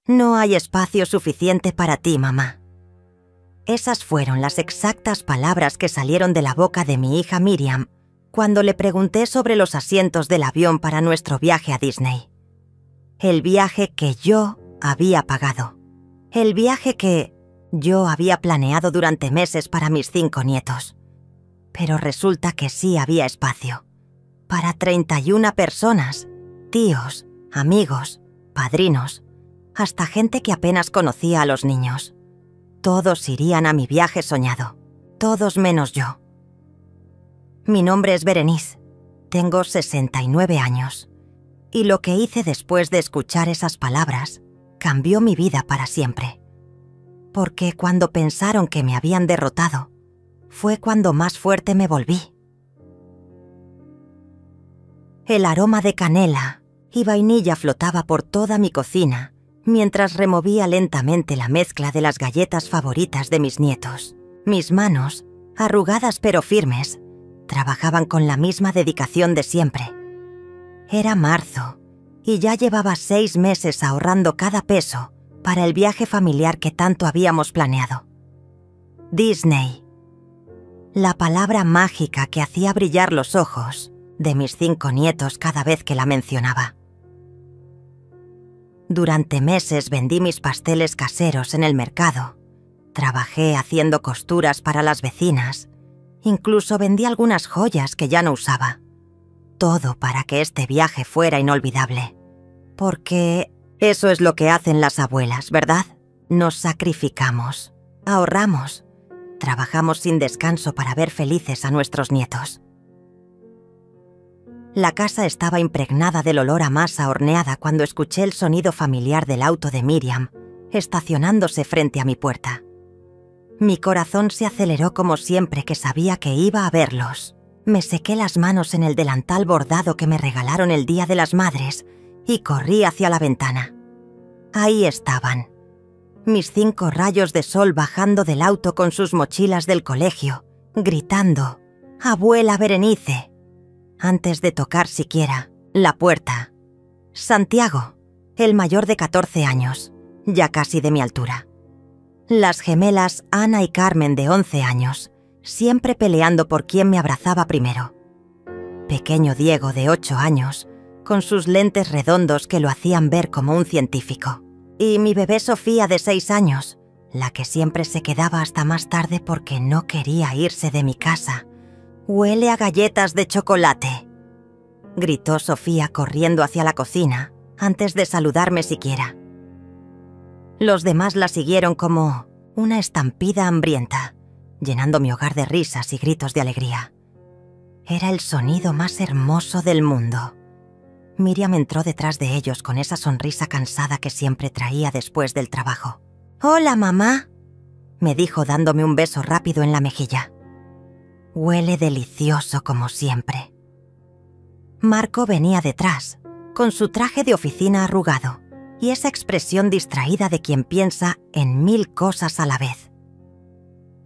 No hay espacio suficiente para ti, mamá. Esas fueron las exactas palabras que salieron de la boca de mi hija Miriam cuando le pregunté sobre los asientos del avión para nuestro viaje a Disney. El viaje que yo había pagado. El viaje que yo había planeado durante meses para mis 5 nietos. Pero resulta que sí había espacio. Para 31 personas, tíos, amigos, padrinos, hasta gente que apenas conocía a los niños. Todos irían a mi viaje soñado, todos menos yo. Mi nombre es Berenice, tengo 69 años, y lo que hice después de escuchar esas palabras cambió mi vida para siempre. Porque cuando pensaron que me habían derrotado, fue cuando más fuerte me volví. El aroma de canela y vainilla flotaba por toda mi cocina mientras removía lentamente la mezcla de las galletas favoritas de mis nietos. Mis manos, arrugadas pero firmes, trabajaban con la misma dedicación de siempre. Era marzo y ya llevaba 6 meses ahorrando cada peso para el viaje familiar que tanto habíamos planeado. Disney. La palabra mágica que hacía brillar los ojos de mis 5 nietos cada vez que la mencionaba. Durante meses vendí mis pasteles caseros en el mercado. Trabajé haciendo costuras para las vecinas. Incluso vendí algunas joyas que ya no usaba. Todo para que este viaje fuera inolvidable. Porque eso es lo que hacen las abuelas, ¿verdad? Nos sacrificamos, ahorramos, trabajamos sin descanso para ver felices a nuestros nietos. La casa estaba impregnada del olor a masa horneada cuando escuché el sonido familiar del auto de Miriam, estacionándose frente a mi puerta. Mi corazón se aceleró como siempre que sabía que iba a verlos. Me sequé las manos en el delantal bordado que me regalaron el Día de las Madres y corrí hacia la ventana. Ahí estaban, mis 5 rayos de sol bajando del auto con sus mochilas del colegio, gritando, «Abuela Berenice», antes de tocar siquiera la puerta. Santiago, el mayor de 14 años, ya casi de mi altura. Las gemelas Ana y Carmen de 11 años, siempre peleando por quién me abrazaba primero. Pequeño Diego de 8 años, con sus lentes redondos que lo hacían ver como un científico. Y mi bebé Sofía de 6 años, la que siempre se quedaba hasta más tarde porque no quería irse de mi casa. «Huele a galletas de chocolate», gritó Sofía corriendo hacia la cocina antes de saludarme siquiera. Los demás la siguieron como una estampida hambrienta, llenando mi hogar de risas y gritos de alegría. Era el sonido más hermoso del mundo. Miriam entró detrás de ellos con esa sonrisa cansada que siempre traía después del trabajo. «Hola, mamá», me dijo dándome un beso rápido en la mejilla. Huele delicioso como siempre. Marco venía detrás, con su traje de oficina arrugado y esa expresión distraída de quien piensa en 1000 cosas a la vez.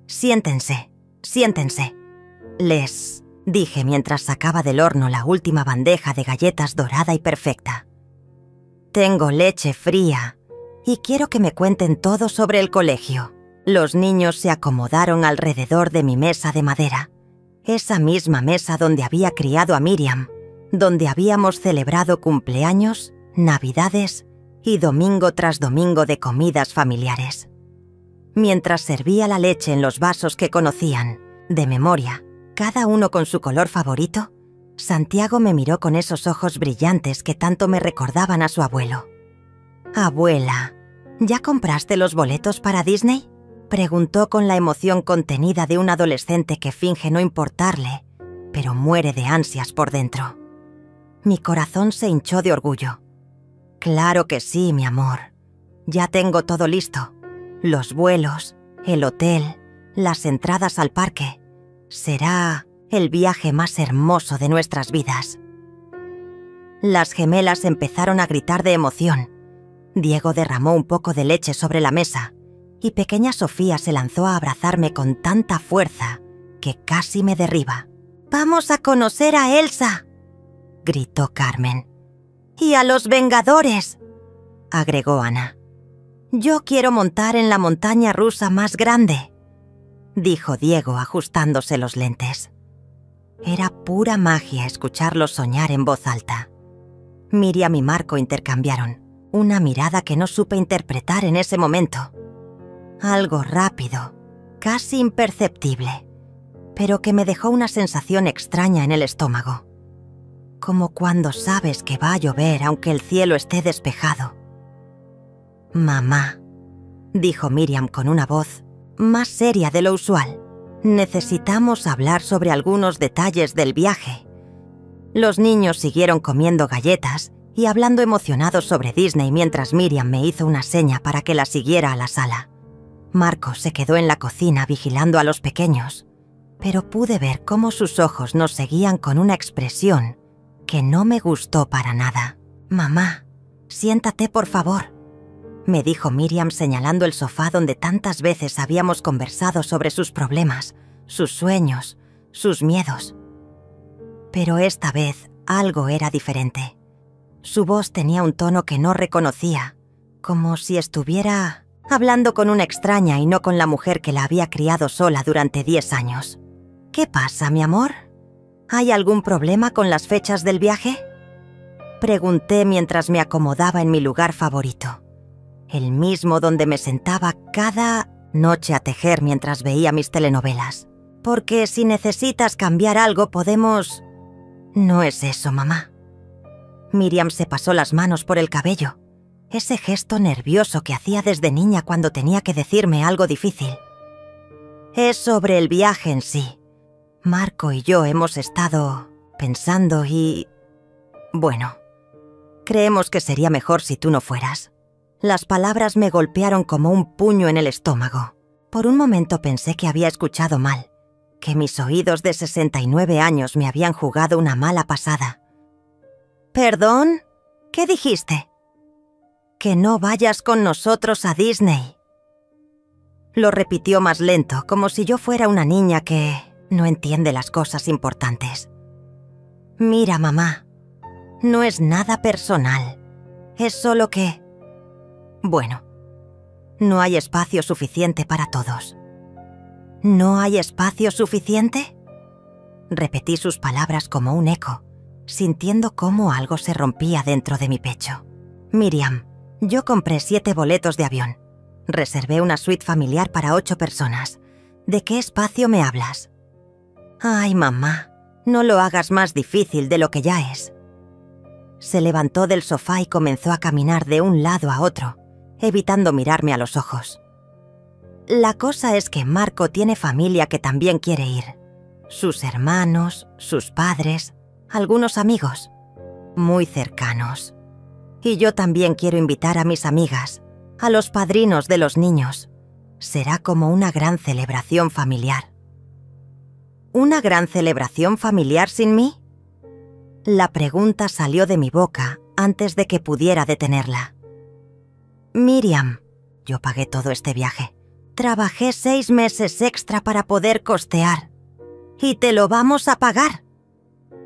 «Siéntense, siéntense», les dije mientras sacaba del horno la última bandeja de galletas dorada y perfecta. «Tengo leche fría y quiero que me cuenten todo sobre el colegio». Los niños se acomodaron alrededor de mi mesa de madera, esa misma mesa donde había criado a Miriam, donde habíamos celebrado cumpleaños, navidades y domingo tras domingo de comidas familiares. Mientras servía la leche en los vasos que conocían, de memoria, cada uno con su color favorito, Santiago me miró con esos ojos brillantes que tanto me recordaban a su abuelo. «Abuela, ¿ya compraste los boletos para Disney?», preguntó con la emoción contenida de un adolescente que finge no importarle, pero muere de ansias por dentro. Mi corazón se hinchó de orgullo. «Claro que sí, mi amor. Ya tengo todo listo. Los vuelos, el hotel, las entradas al parque. Será el viaje más hermoso de nuestras vidas». Las gemelas empezaron a gritar de emoción. Diego derramó un poco de leche sobre la mesa y pequeña Sofía se lanzó a abrazarme con tanta fuerza que casi me derriba. «¡Vamos a conocer a Elsa!», gritó Carmen. «Y a los Vengadores», agregó Ana. Yo quiero montar en la montaña rusa más grande, dijo Diego ajustándose los lentes. Era pura magia escucharlo soñar en voz alta. Miriam y Marco intercambiaron una mirada que no supe interpretar en ese momento. Algo rápido, casi imperceptible, pero que me dejó una sensación extraña en el estómago. Como cuando sabes que va a llover aunque el cielo esté despejado. «Mamá», dijo Miriam con una voz más seria de lo usual. «Necesitamos hablar sobre algunos detalles del viaje». Los niños siguieron comiendo galletas y hablando emocionados sobre Disney mientras Miriam me hizo una seña para que la siguiera a la sala. Marco se quedó en la cocina vigilando a los pequeños, pero pude ver cómo sus ojos nos seguían con una expresión que no me gustó para nada. «Mamá, siéntate por favor», me dijo Miriam señalando el sofá donde tantas veces habíamos conversado sobre sus problemas, sus sueños, sus miedos. Pero esta vez algo era diferente. Su voz tenía un tono que no reconocía, como si estuviera hablando con una extraña y no con la mujer que la había criado sola durante 10 años. «¿Qué pasa, mi amor? ¿Hay algún problema con las fechas del viaje?», pregunté mientras me acomodaba en mi lugar favorito. El mismo donde me sentaba cada noche a tejer mientras veía mis telenovelas. «Porque si necesitas cambiar algo podemos...». «No es eso, mamá». Miriam se pasó las manos por el cabello, ese gesto nervioso que hacía desde niña cuando tenía que decirme algo difícil. «Es sobre el viaje en sí. Marco y yo hemos estado pensando y... bueno, creemos que sería mejor si tú no fueras». Las palabras me golpearon como un puño en el estómago. Por un momento pensé que había escuchado mal, que mis oídos de 69 años me habían jugado una mala pasada. «¿Perdón? ¿Qué dijiste?» «Que no vayas con nosotros a Disney». Lo repitió más lento, como si yo fuera una niña que no entiende las cosas importantes. «Mira, mamá, no es nada personal. Es solo que... bueno, no hay espacio suficiente para todos». «¿No hay espacio suficiente?», repetí sus palabras como un eco, sintiendo cómo algo se rompía dentro de mi pecho. «Miriam, yo compré 7 boletos de avión. Reservé una suite familiar para 8 personas. ¿De qué espacio me hablas?». «Ay, mamá, no lo hagas más difícil de lo que ya es». Se levantó del sofá y comenzó a caminar de un lado a otro, evitando mirarme a los ojos. «La cosa es que Marco tiene familia que también quiere ir. Sus hermanos, sus padres, algunos amigos, muy cercanos. Y yo también quiero invitar a mis amigas, a los padrinos de los niños. Será como una gran celebración familiar». «¿Una gran celebración familiar sin mí?». La pregunta salió de mi boca antes de que pudiera detenerla. «Miriam, yo pagué todo este viaje. Trabajé 6 meses extra para poder costear. ¿Y te lo vamos a pagar?»,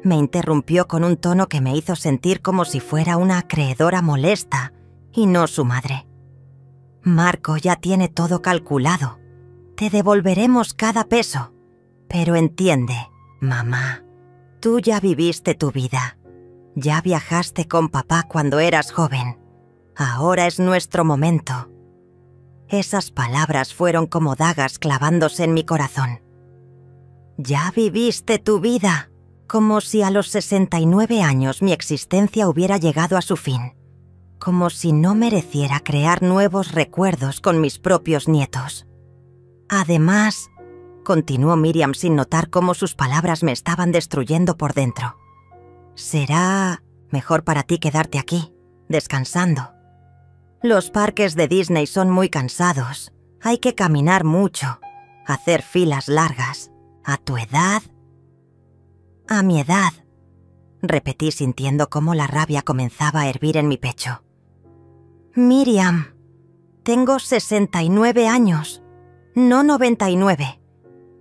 me interrumpió con un tono que me hizo sentir como si fuera una acreedora molesta y no su madre. «Marco ya tiene todo calculado. Te devolveremos cada peso. Pero entiende, mamá, tú ya viviste tu vida. Ya viajaste con papá cuando eras joven. Ahora es nuestro momento». Esas palabras fueron como dagas clavándose en mi corazón. «Ya viviste tu vida», como si a los 69 años mi existencia hubiera llegado a su fin, como si no mereciera crear nuevos recuerdos con mis propios nietos. «Además», continuó Miriam sin notar cómo sus palabras me estaban destruyendo por dentro, «será mejor para ti quedarte aquí, descansando. Los parques de Disney son muy cansados. Hay que caminar mucho, hacer filas largas. A tu edad...». «A mi edad», repetí sintiendo cómo la rabia comenzaba a hervir en mi pecho. «Miriam, tengo 69 años, no 99.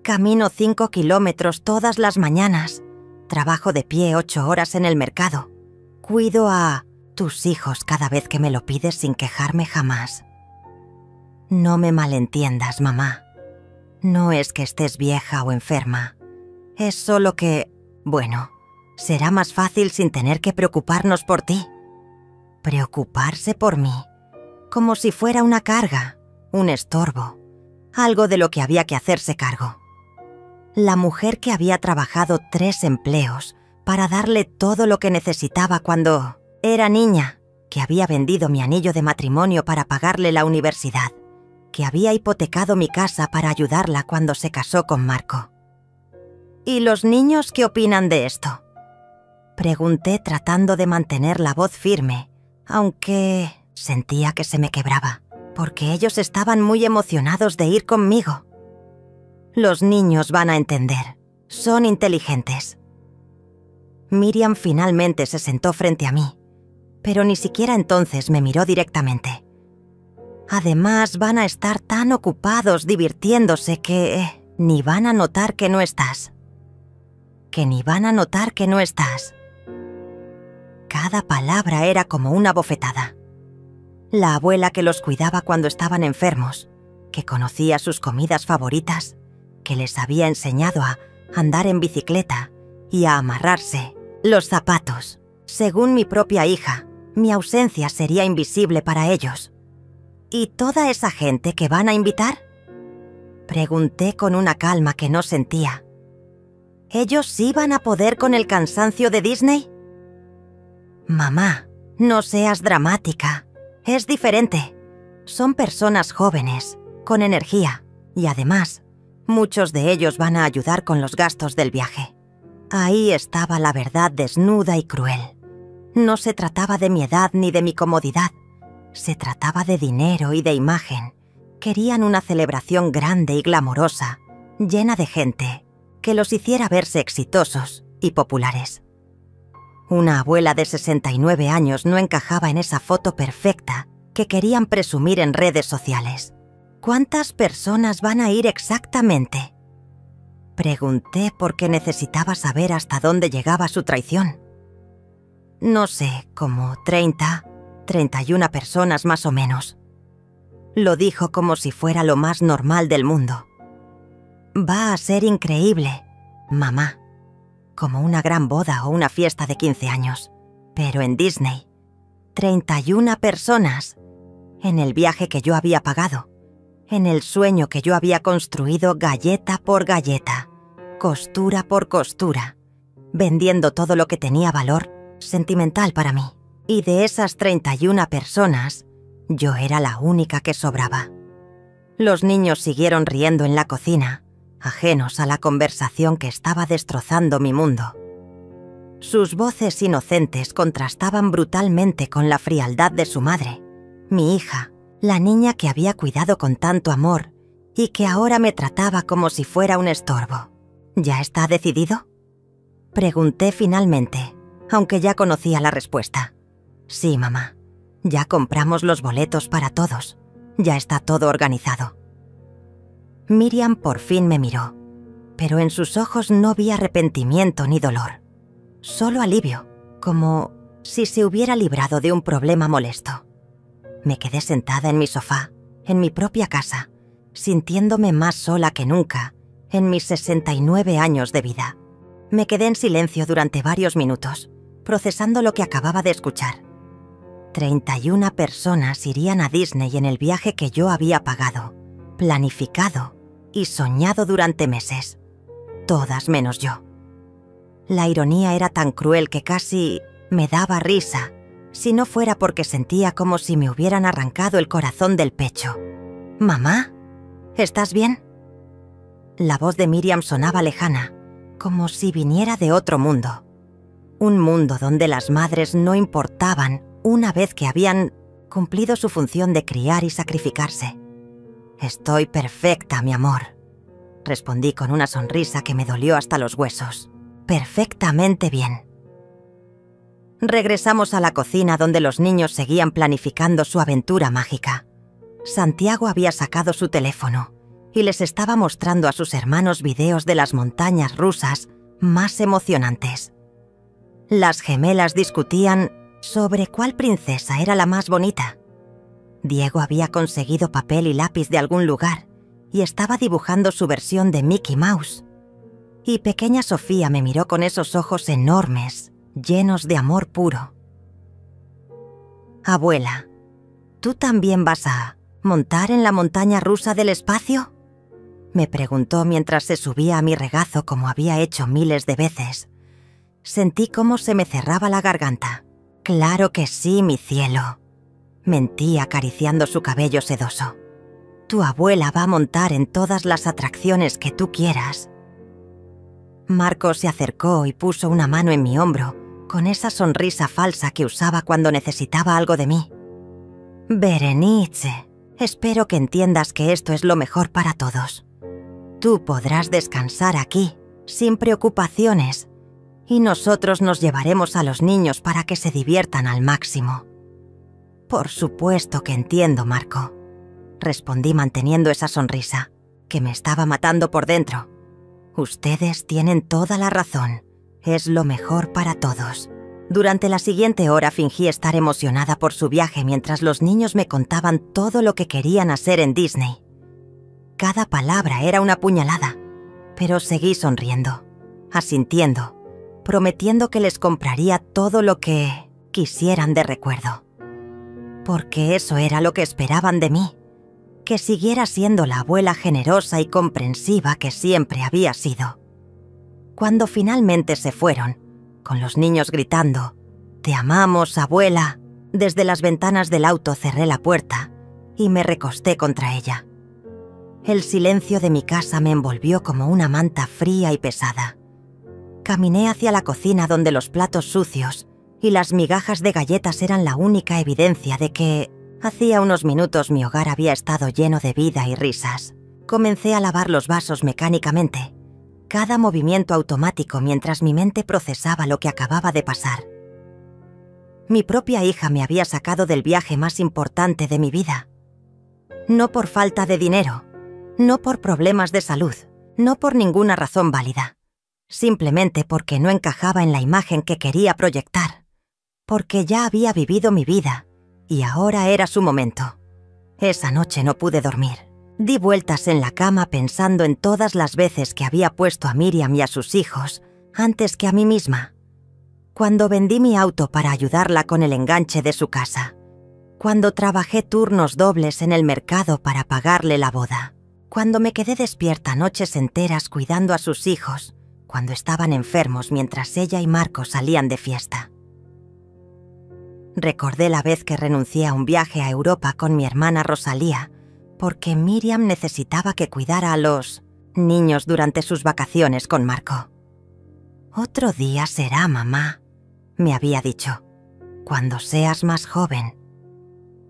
Camino 5 kilómetros todas las mañanas. Trabajo de pie 8 horas en el mercado. Cuido a tus hijos cada vez que me lo pides sin quejarme jamás. No me malentiendas, mamá. No es que estés vieja o enferma. Es solo que, bueno, será más fácil sin tener que preocuparnos por ti. Preocuparse por mí, como si fuera una carga, un estorbo, algo de lo que había que hacerse cargo. La mujer que había trabajado 3 empleos para darle todo lo que necesitaba cuando era niña, que había vendido mi anillo de matrimonio para pagarle la universidad, que había hipotecado mi casa para ayudarla cuando se casó con Marco. ¿Y los niños qué opinan de esto?, pregunté tratando de mantener la voz firme, aunque sentía que se me quebraba, porque ellos estaban muy emocionados de ir conmigo. Los niños van a entender. Son inteligentes. Miriam finalmente se sentó frente a mí, pero ni siquiera entonces me miró directamente. Además, van a estar tan ocupados divirtiéndose que ni van a notar que no estás. Cada palabra era como una bofetada. La abuela que los cuidaba cuando estaban enfermos, que conocía sus comidas favoritas, que les había enseñado a andar en bicicleta y a amarrarse los zapatos. Según mi propia hija, mi ausencia sería invisible para ellos. ¿Y toda esa gente que van a invitar?, pregunté con una calma que no sentía. ¿Ellos sí van a poder con el cansancio de Disney? Mamá, no seas dramática. Es diferente. Son personas jóvenes, con energía, y además, muchos de ellos van a ayudar con los gastos del viaje. Ahí estaba la verdad desnuda y cruel. No se trataba de mi edad ni de mi comodidad. Se trataba de dinero y de imagen. Querían una celebración grande y glamorosa, llena de gente, que los hiciera verse exitosos y populares. Una abuela de 69 años no encajaba en esa foto perfecta que querían presumir en redes sociales. ¿Cuántas personas van a ir exactamente?, pregunté porque necesitaba saber hasta dónde llegaba su traición. No sé, como 31 personas más o menos. Lo dijo como si fuera lo más normal del mundo. Va a ser increíble, mamá. Como una gran boda o una fiesta de 15 años. Pero en Disney, 31 personas. En el viaje que yo había pagado. En el sueño que yo había construido galleta por galleta, costura por costura, vendiendo todo lo que tenía valor sentimental para mí. Y de esas 31 personas, yo era la única que sobraba. Los niños siguieron riendo en la cocina, ajenos a la conversación que estaba destrozando mi mundo. Sus voces inocentes contrastaban brutalmente con la frialdad de su madre, mi hija, la niña que había cuidado con tanto amor y que ahora me trataba como si fuera un estorbo. ¿Ya está decidido?, pregunté finalmente, aunque ya conocía la respuesta. Sí, mamá. Ya compramos los boletos para todos. Ya está todo organizado. Miriam por fin me miró, pero en sus ojos no vi arrepentimiento ni dolor. Solo alivio, como si se hubiera librado de un problema molesto. Me quedé sentada en mi sofá, en mi propia casa, sintiéndome más sola que nunca en mis 69 años de vida. Me quedé en silencio durante varios minutos, procesando lo que acababa de escuchar. 31 personas irían a Disney en el viaje que yo había pagado, planificado y soñado durante meses. Todas menos yo. La ironía era tan cruel que casi me daba risa, si no fuera porque sentía como si me hubieran arrancado el corazón del pecho. «¿Mamá? ¿Estás bien?». La voz de Miriam sonaba lejana, como si viniera de otro mundo. Un mundo donde las madres no importaban una vez que habían cumplido su función de criar y sacrificarse. «Estoy perfecta, mi amor», respondí con una sonrisa que me dolió hasta los huesos. «Perfectamente bien». Regresamos a la cocina donde los niños seguían planificando su aventura mágica. Santiago había sacado su teléfono y les estaba mostrando a sus hermanos videos de las montañas rusas más emocionantes. Las gemelas discutían sobre cuál princesa era la más bonita. Diego había conseguido papel y lápiz de algún lugar y estaba dibujando su versión de Mickey Mouse. Y pequeña Sofía me miró con esos ojos enormes, llenos de amor puro. «Abuela, ¿tú también vas a montar en la montaña rusa del espacio?», me preguntó mientras se subía a mi regazo como había hecho miles de veces. Sentí cómo se me cerraba la garganta. «Claro que sí, mi cielo», mentí acariciando su cabello sedoso. «Tu abuela va a montar en todas las atracciones que tú quieras». Marco se acercó y puso una mano en mi hombro, con esa sonrisa falsa que usaba cuando necesitaba algo de mí. «Berenice, espero que entiendas que esto es lo mejor para todos. Tú podrás descansar aquí, sin preocupaciones, y nosotros nos llevaremos a los niños para que se diviertan al máximo». «Por supuesto que entiendo, Marco», respondí manteniendo esa sonrisa, que me estaba matando por dentro. «Ustedes tienen toda la razón. Es lo mejor para todos». Durante la siguiente hora fingí estar emocionada por su viaje mientras los niños me contaban todo lo que querían hacer en Disney. Cada palabra era una puñalada, pero seguí sonriendo, asintiendo, prometiendo que les compraría todo lo que quisieran de recuerdo. Porque eso era lo que esperaban de mí, que siguiera siendo la abuela generosa y comprensiva que siempre había sido. Cuando finalmente se fueron, con los niños gritando «Te amamos, abuela», desde las ventanas del auto cerré la puerta y me recosté contra ella. El silencio de mi casa me envolvió como una manta fría y pesada. Caminé hacia la cocina donde los platos sucios y las migajas de galletas eran la única evidencia de que hacía unos minutos mi hogar había estado lleno de vida y risas. Comencé a lavar los vasos mecánicamente, cada movimiento automático mientras mi mente procesaba lo que acababa de pasar. Mi propia hija me había sacado del viaje más importante de mi vida. No por falta de dinero, no por problemas de salud, no por ninguna razón válida. Simplemente porque no encajaba en la imagen que quería proyectar. Porque ya había vivido mi vida y ahora era su momento. Esa noche no pude dormir. Di vueltas en la cama pensando en todas las veces que había puesto a Miriam y a sus hijos antes que a mí misma. Cuando vendí mi auto para ayudarla con el enganche de su casa. Cuando trabajé turnos dobles en el mercado para pagarle la boda. Cuando me quedé despierta noches enteras cuidando a sus hijos, cuando estaban enfermos mientras ella y Marco salían de fiesta. Recordé la vez que renuncié a un viaje a Europa con mi hermana Rosalía, porque Miriam necesitaba que cuidara a los niños durante sus vacaciones con Marco. «Otro día será, mamá», me había dicho, «cuando seas más joven».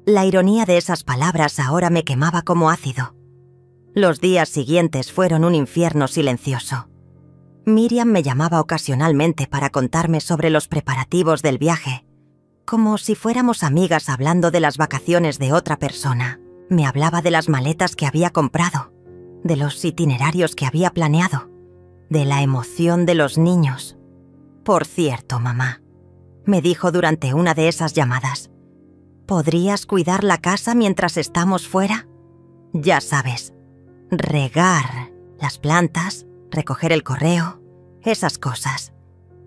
La ironía de esas palabras ahora me quemaba como ácido. Los días siguientes fueron un infierno silencioso. Miriam me llamaba ocasionalmente para contarme sobre los preparativos del viaje, como si fuéramos amigas hablando de las vacaciones de otra persona. Me hablaba de las maletas que había comprado, de los itinerarios que había planeado, de la emoción de los niños. «Por cierto, mamá», me dijo durante una de esas llamadas, «¿podrías cuidar la casa mientras estamos fuera? Ya sabes, regar las plantas, recoger el correo, esas cosas».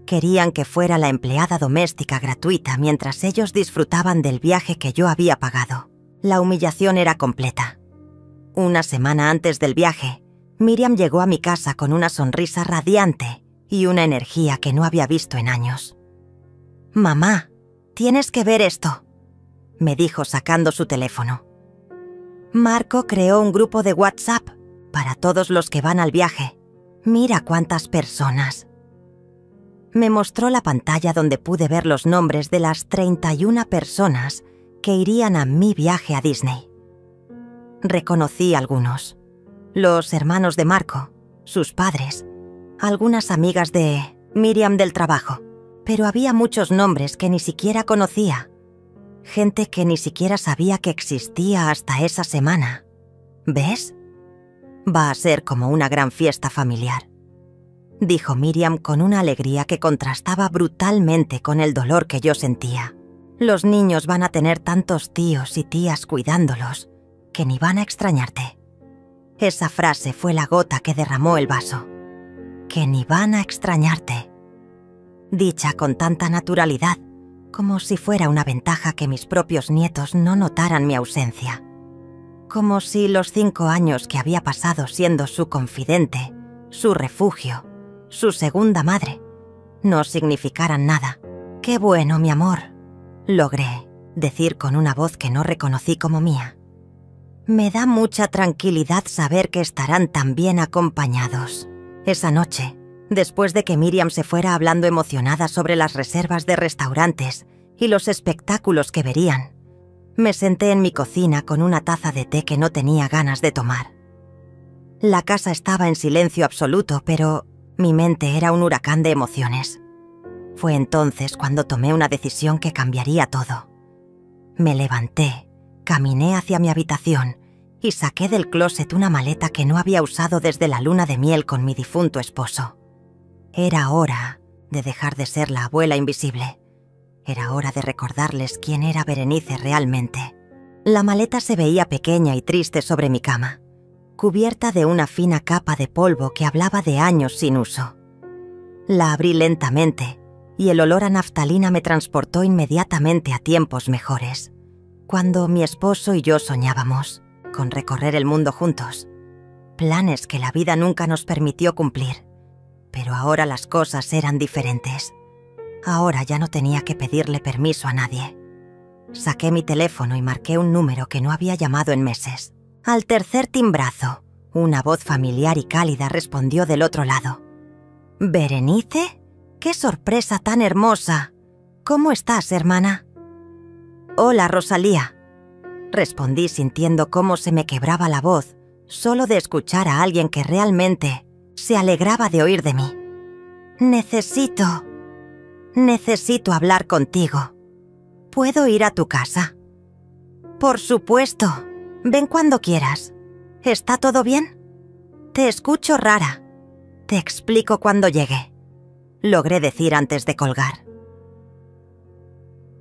Querían que fuera la empleada doméstica gratuita mientras ellos disfrutaban del viaje que yo había pagado. La humillación era completa. Una semana antes del viaje, Miriam llegó a mi casa con una sonrisa radiante y una energía que no había visto en años. «Mamá, tienes que ver esto», me dijo sacando su teléfono. «Marco creó un grupo de WhatsApp para todos los que van al viaje. Mira cuántas personas». Me mostró la pantalla donde pude ver los nombres de las 31 personas que irían a mi viaje a Disney. Reconocí a algunos. Los hermanos de Marco, sus padres, algunas amigas de Miriam del trabajo, pero había muchos nombres que ni siquiera conocía. Gente que ni siquiera sabía que existía hasta esa semana. ¿Ves? Va a ser como una gran fiesta familiar, dijo Miriam con una alegría que contrastaba brutalmente con el dolor que yo sentía. Los niños van a tener tantos tíos y tías cuidándolos que ni van a extrañarte. Esa frase fue la gota que derramó el vaso. Que ni van a extrañarte. Dicha con tanta naturalidad, como si fuera una ventaja que mis propios nietos no notaran mi ausencia. Como si los 5 años que había pasado siendo su confidente, su refugio, su segunda madre, no significaran nada. «Qué bueno, mi amor», logré decir con una voz que no reconocí como mía. Me da mucha tranquilidad saber que estarán tan bien acompañados. Esa noche, después de que Miriam se fuera hablando emocionada sobre las reservas de restaurantes y los espectáculos que verían, me senté en mi cocina con una taza de té que no tenía ganas de tomar. La casa estaba en silencio absoluto, pero mi mente era un huracán de emociones. Fue entonces cuando tomé una decisión que cambiaría todo. Me levanté, caminé hacia mi habitación y saqué del closet una maleta que no había usado desde la luna de miel con mi difunto esposo. Era hora de dejar de ser la abuela invisible. Era hora de recordarles quién era Berenice realmente. La maleta se veía pequeña y triste sobre mi cama, cubierta de una fina capa de polvo que hablaba de años sin uso. La abrí lentamente y el olor a naftalina me transportó inmediatamente a tiempos mejores, cuando mi esposo y yo soñábamos con recorrer el mundo juntos. Planes que la vida nunca nos permitió cumplir, pero ahora las cosas eran diferentes. Ahora ya no tenía que pedirle permiso a nadie. Saqué mi teléfono y marqué un número que no había llamado en meses. Al tercer timbrazo, una voz familiar y cálida respondió del otro lado. «¿Berenice? ¡Qué sorpresa tan hermosa! ¿Cómo estás, hermana?» «Hola, Rosalía», respondí sintiendo cómo se me quebraba la voz solo de escuchar a alguien que realmente se alegraba de oír de mí. Necesito hablar contigo. ¿Puedo ir a tu casa?» «Por supuesto. Ven cuando quieras. ¿Está todo bien?» «Te escucho rara. Te explico cuando llegue», logré decir antes de colgar.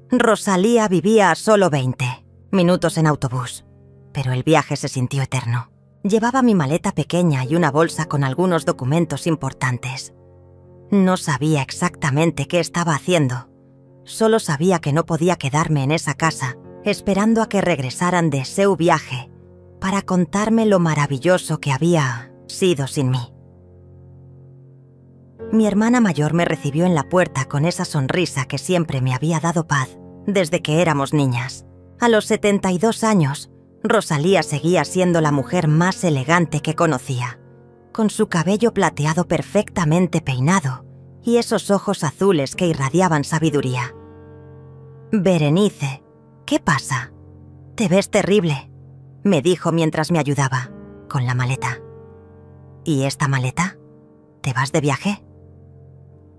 Rosalía vivía a solo 20 minutos en autobús, pero el viaje se sintió eterno. Llevaba mi maleta pequeña y una bolsa con algunos documentos importantes. No sabía exactamente qué estaba haciendo. Solo sabía que no podía quedarme en esa casa esperando a que regresaran de ese viaje para contarme lo maravilloso que había sido sin mí. Mi hermana mayor me recibió en la puerta con esa sonrisa que siempre me había dado paz desde que éramos niñas. A los 72 años, Rosalía seguía siendo la mujer más elegante que conocía, con su cabello plateado perfectamente peinado y esos ojos azules que irradiaban sabiduría. «Berenice, ¿qué pasa? Te ves terrible», me dijo mientras me ayudaba con la maleta. «¿Y esta maleta? ¿Te vas de viaje?»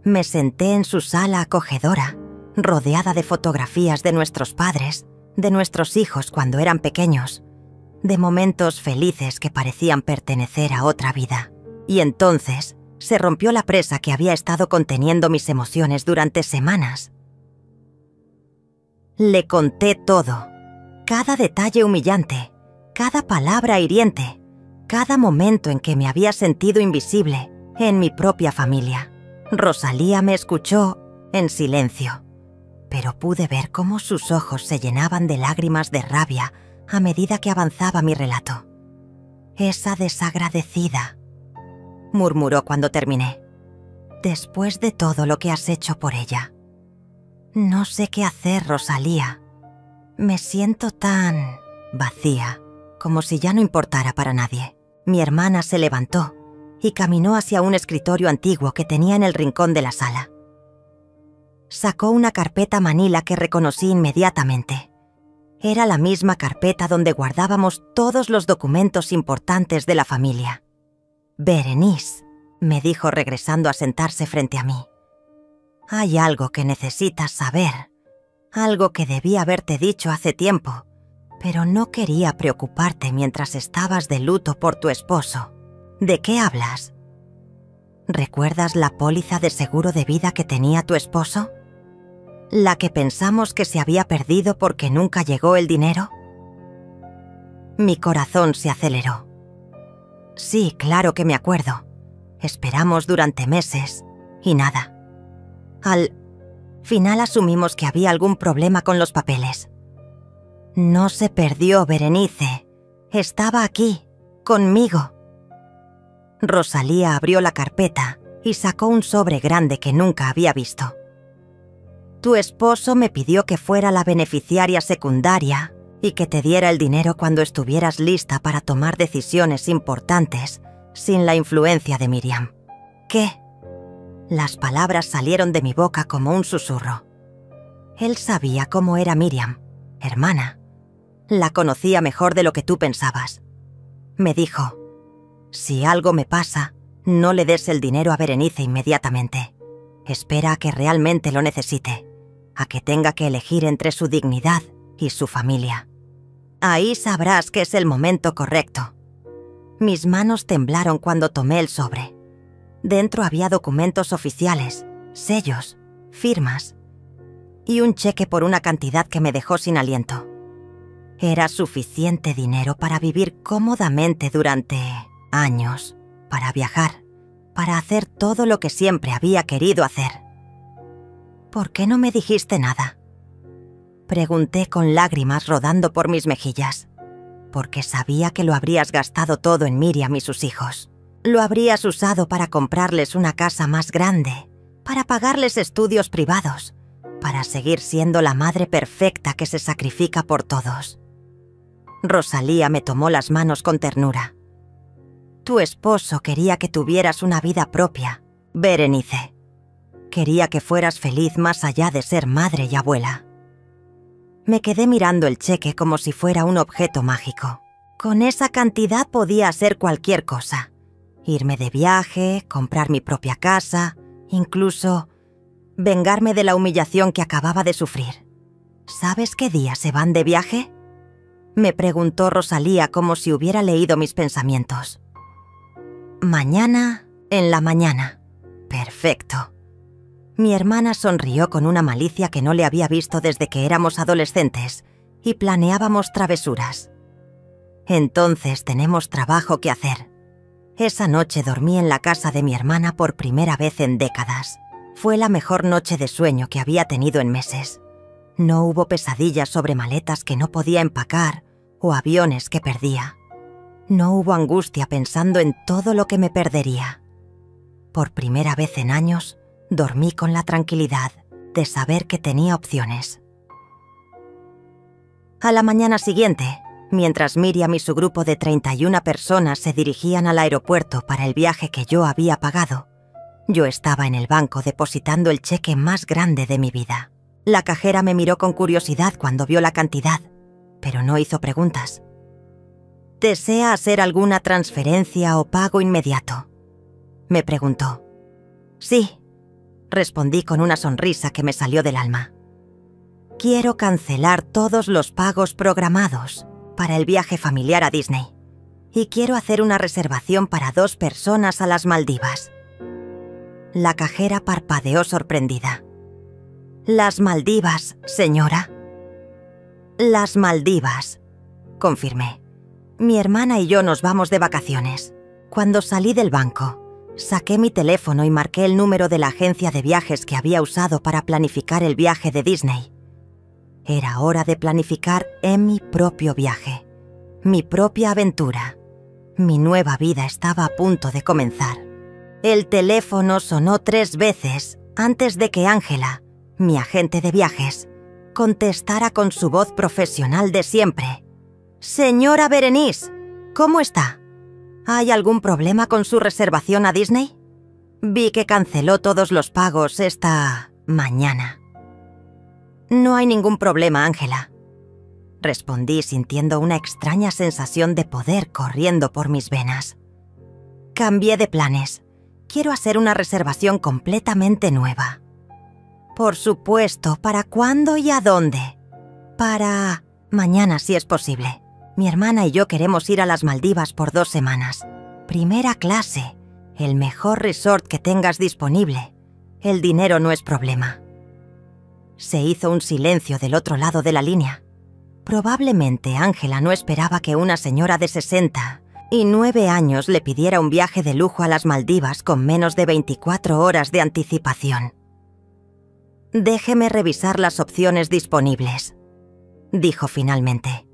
Me senté en su sala acogedora, rodeada de fotografías de nuestros padres, de nuestros hijos cuando eran pequeños, de momentos felices que parecían pertenecer a otra vida. Y entonces se rompió la presa que había estado conteniendo mis emociones durante semanas. Le conté todo, cada detalle humillante, cada palabra hiriente, cada momento en que me había sentido invisible en mi propia familia. Rosalía me escuchó en silencio, pero pude ver cómo sus ojos se llenaban de lágrimas de rabia a medida que avanzaba mi relato. «Esa desagradecida», murmuró cuando terminé, «después de todo lo que has hecho por ella. No sé qué hacer, Rosalía. Me siento tan vacía, como si ya no importara para nadie». Mi hermana se levantó y caminó hacia un escritorio antiguo que tenía en el rincón de la sala. Sacó una carpeta manila que reconocí inmediatamente. Era la misma carpeta donde guardábamos todos los documentos importantes de la familia. «Berenice», me dijo regresando a sentarse frente a mí. «Hay algo que necesitas saber, algo que debí haberte dicho hace tiempo, pero no quería preocuparte mientras estabas de luto por tu esposo. ¿De qué hablas? ¿Recuerdas la póliza de seguro de vida que tenía tu esposo?» ¿La que pensamos que se había perdido porque nunca llegó el dinero? Mi corazón se aceleró. Sí, claro que me acuerdo. Esperamos durante meses y nada. Al final asumimos que había algún problema con los papeles. No se perdió, Berenice. Estaba aquí, conmigo. Rosalía abrió la carpeta y sacó un sobre grande que nunca había visto. Tu esposo me pidió que fuera la beneficiaria secundaria y que te diera el dinero cuando estuvieras lista para tomar decisiones importantes sin la influencia de Miriam. ¿Qué? Las palabras salieron de mi boca como un susurro. Él sabía cómo era Miriam, hermana. La conocía mejor de lo que tú pensabas. Me dijo, si algo me pasa, no le des el dinero a Berenice inmediatamente. Espera a que realmente lo necesite, a que tenga que elegir entre su dignidad y su familia. Ahí sabrás que es el momento correcto. Mis manos temblaron cuando tomé el sobre. Dentro había documentos oficiales, sellos, firmas y un cheque por una cantidad que me dejó sin aliento. Era suficiente dinero para vivir cómodamente durante años, para viajar, para hacer todo lo que siempre había querido hacer. ¿Por qué no me dijiste nada? Pregunté con lágrimas rodando por mis mejillas. Porque sabía que lo habrías gastado todo en Miriam y sus hijos. Lo habrías usado para comprarles una casa más grande, para pagarles estudios privados, para seguir siendo la madre perfecta que se sacrifica por todos. Rosalía me tomó las manos con ternura. Tu esposo quería que tuvieras una vida propia, Berenice. Quería que fueras feliz más allá de ser madre y abuela. Me quedé mirando el cheque como si fuera un objeto mágico. Con esa cantidad podía hacer cualquier cosa. Irme de viaje, comprar mi propia casa, incluso vengarme de la humillación que acababa de sufrir. ¿Sabes qué día se van de viaje? Me preguntó Rosalía como si hubiera leído mis pensamientos. Mañana, en la mañana. Perfecto. Mi hermana sonrió con una malicia que no le había visto desde que éramos adolescentes y planeábamos travesuras. Entonces tenemos trabajo que hacer. Esa noche dormí en la casa de mi hermana por primera vez en décadas. Fue la mejor noche de sueño que había tenido en meses. No hubo pesadillas sobre maletas que no podía empacar o aviones que perdía. No hubo angustia pensando en todo lo que me perdería. Por primera vez en años, dormí con la tranquilidad de saber que tenía opciones. A la mañana siguiente, mientras Miriam y su grupo de 31 personas se dirigían al aeropuerto para el viaje que yo había pagado, yo estaba en el banco depositando el cheque más grande de mi vida. La cajera me miró con curiosidad cuando vio la cantidad, pero no hizo preguntas. ¿Desea hacer alguna transferencia o pago inmediato?, me preguntó. Sí, respondí con una sonrisa que me salió del alma. Quiero cancelar todos los pagos programados para el viaje familiar a Disney y quiero hacer una reservación para 2 personas a las Maldivas. La cajera parpadeó sorprendida. «¿Las Maldivas, señora?» «Las Maldivas», confirmé. Mi hermana y yo nos vamos de vacaciones. Cuando salí del banco, saqué mi teléfono y marqué el número de la agencia de viajes que había usado para planificar el viaje de Disney. Era hora de planificar en mi propio viaje, mi propia aventura. Mi nueva vida estaba a punto de comenzar. El teléfono sonó 3 veces antes de que Ángela, mi agente de viajes, contestara con su voz profesional de siempre. «Señora Berenice, ¿cómo está? ¿Hay algún problema con su reservación a Disney? Vi que canceló todos los pagos esta mañana». «No hay ningún problema, Ángela», respondí sintiendo una extraña sensación de poder corriendo por mis venas. «Cambié de planes. Quiero hacer una reservación completamente nueva». «Por supuesto, ¿para cuándo y a dónde?» «Para mañana, si es posible. Mi hermana y yo queremos ir a las Maldivas por 2 semanas. Primera clase, el mejor resort que tengas disponible. El dinero no es problema». Se hizo un silencio del otro lado de la línea. Probablemente Ángela no esperaba que una señora de 69 años le pidiera un viaje de lujo a las Maldivas con menos de 24 horas de anticipación. «Déjeme revisar las opciones disponibles», dijo finalmente.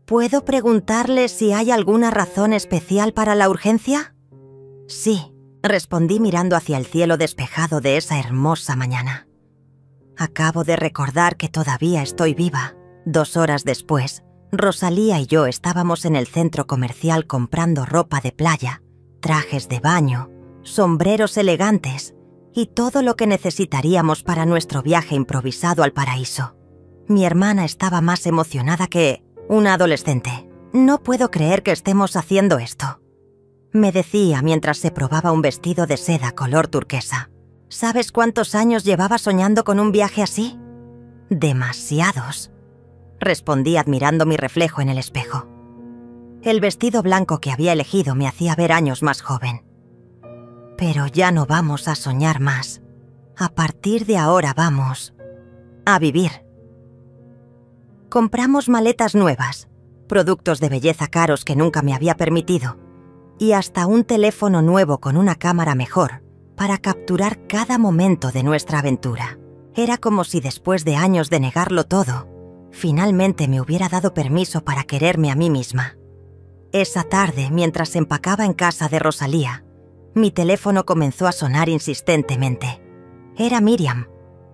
«¿Puedo preguntarle si hay alguna razón especial para la urgencia?» «Sí», respondí mirando hacia el cielo despejado de esa hermosa mañana. Acabo de recordar que todavía estoy viva. 2 horas después, Rosalía y yo estábamos en el centro comercial comprando ropa de playa, trajes de baño, sombreros elegantes y todo lo que necesitaríamos para nuestro viaje improvisado al paraíso. Mi hermana estaba más emocionada que una adolescente. «No puedo creer que estemos haciendo esto», me decía mientras se probaba un vestido de seda color turquesa. «¿Sabes cuántos años llevaba soñando con un viaje así?» «Demasiados», respondí admirando mi reflejo en el espejo. El vestido blanco que había elegido me hacía ver años más joven. «Pero ya no vamos a soñar más. A partir de ahora vamos a vivir». Compramos maletas nuevas, productos de belleza caros que nunca me había permitido, y hasta un teléfono nuevo con una cámara mejor para capturar cada momento de nuestra aventura. Era como si después de años de negarlo todo, finalmente me hubiera dado permiso para quererme a mí misma. Esa tarde, mientras empacaba en casa de Rosalía, mi teléfono comenzó a sonar insistentemente. Era Miriam.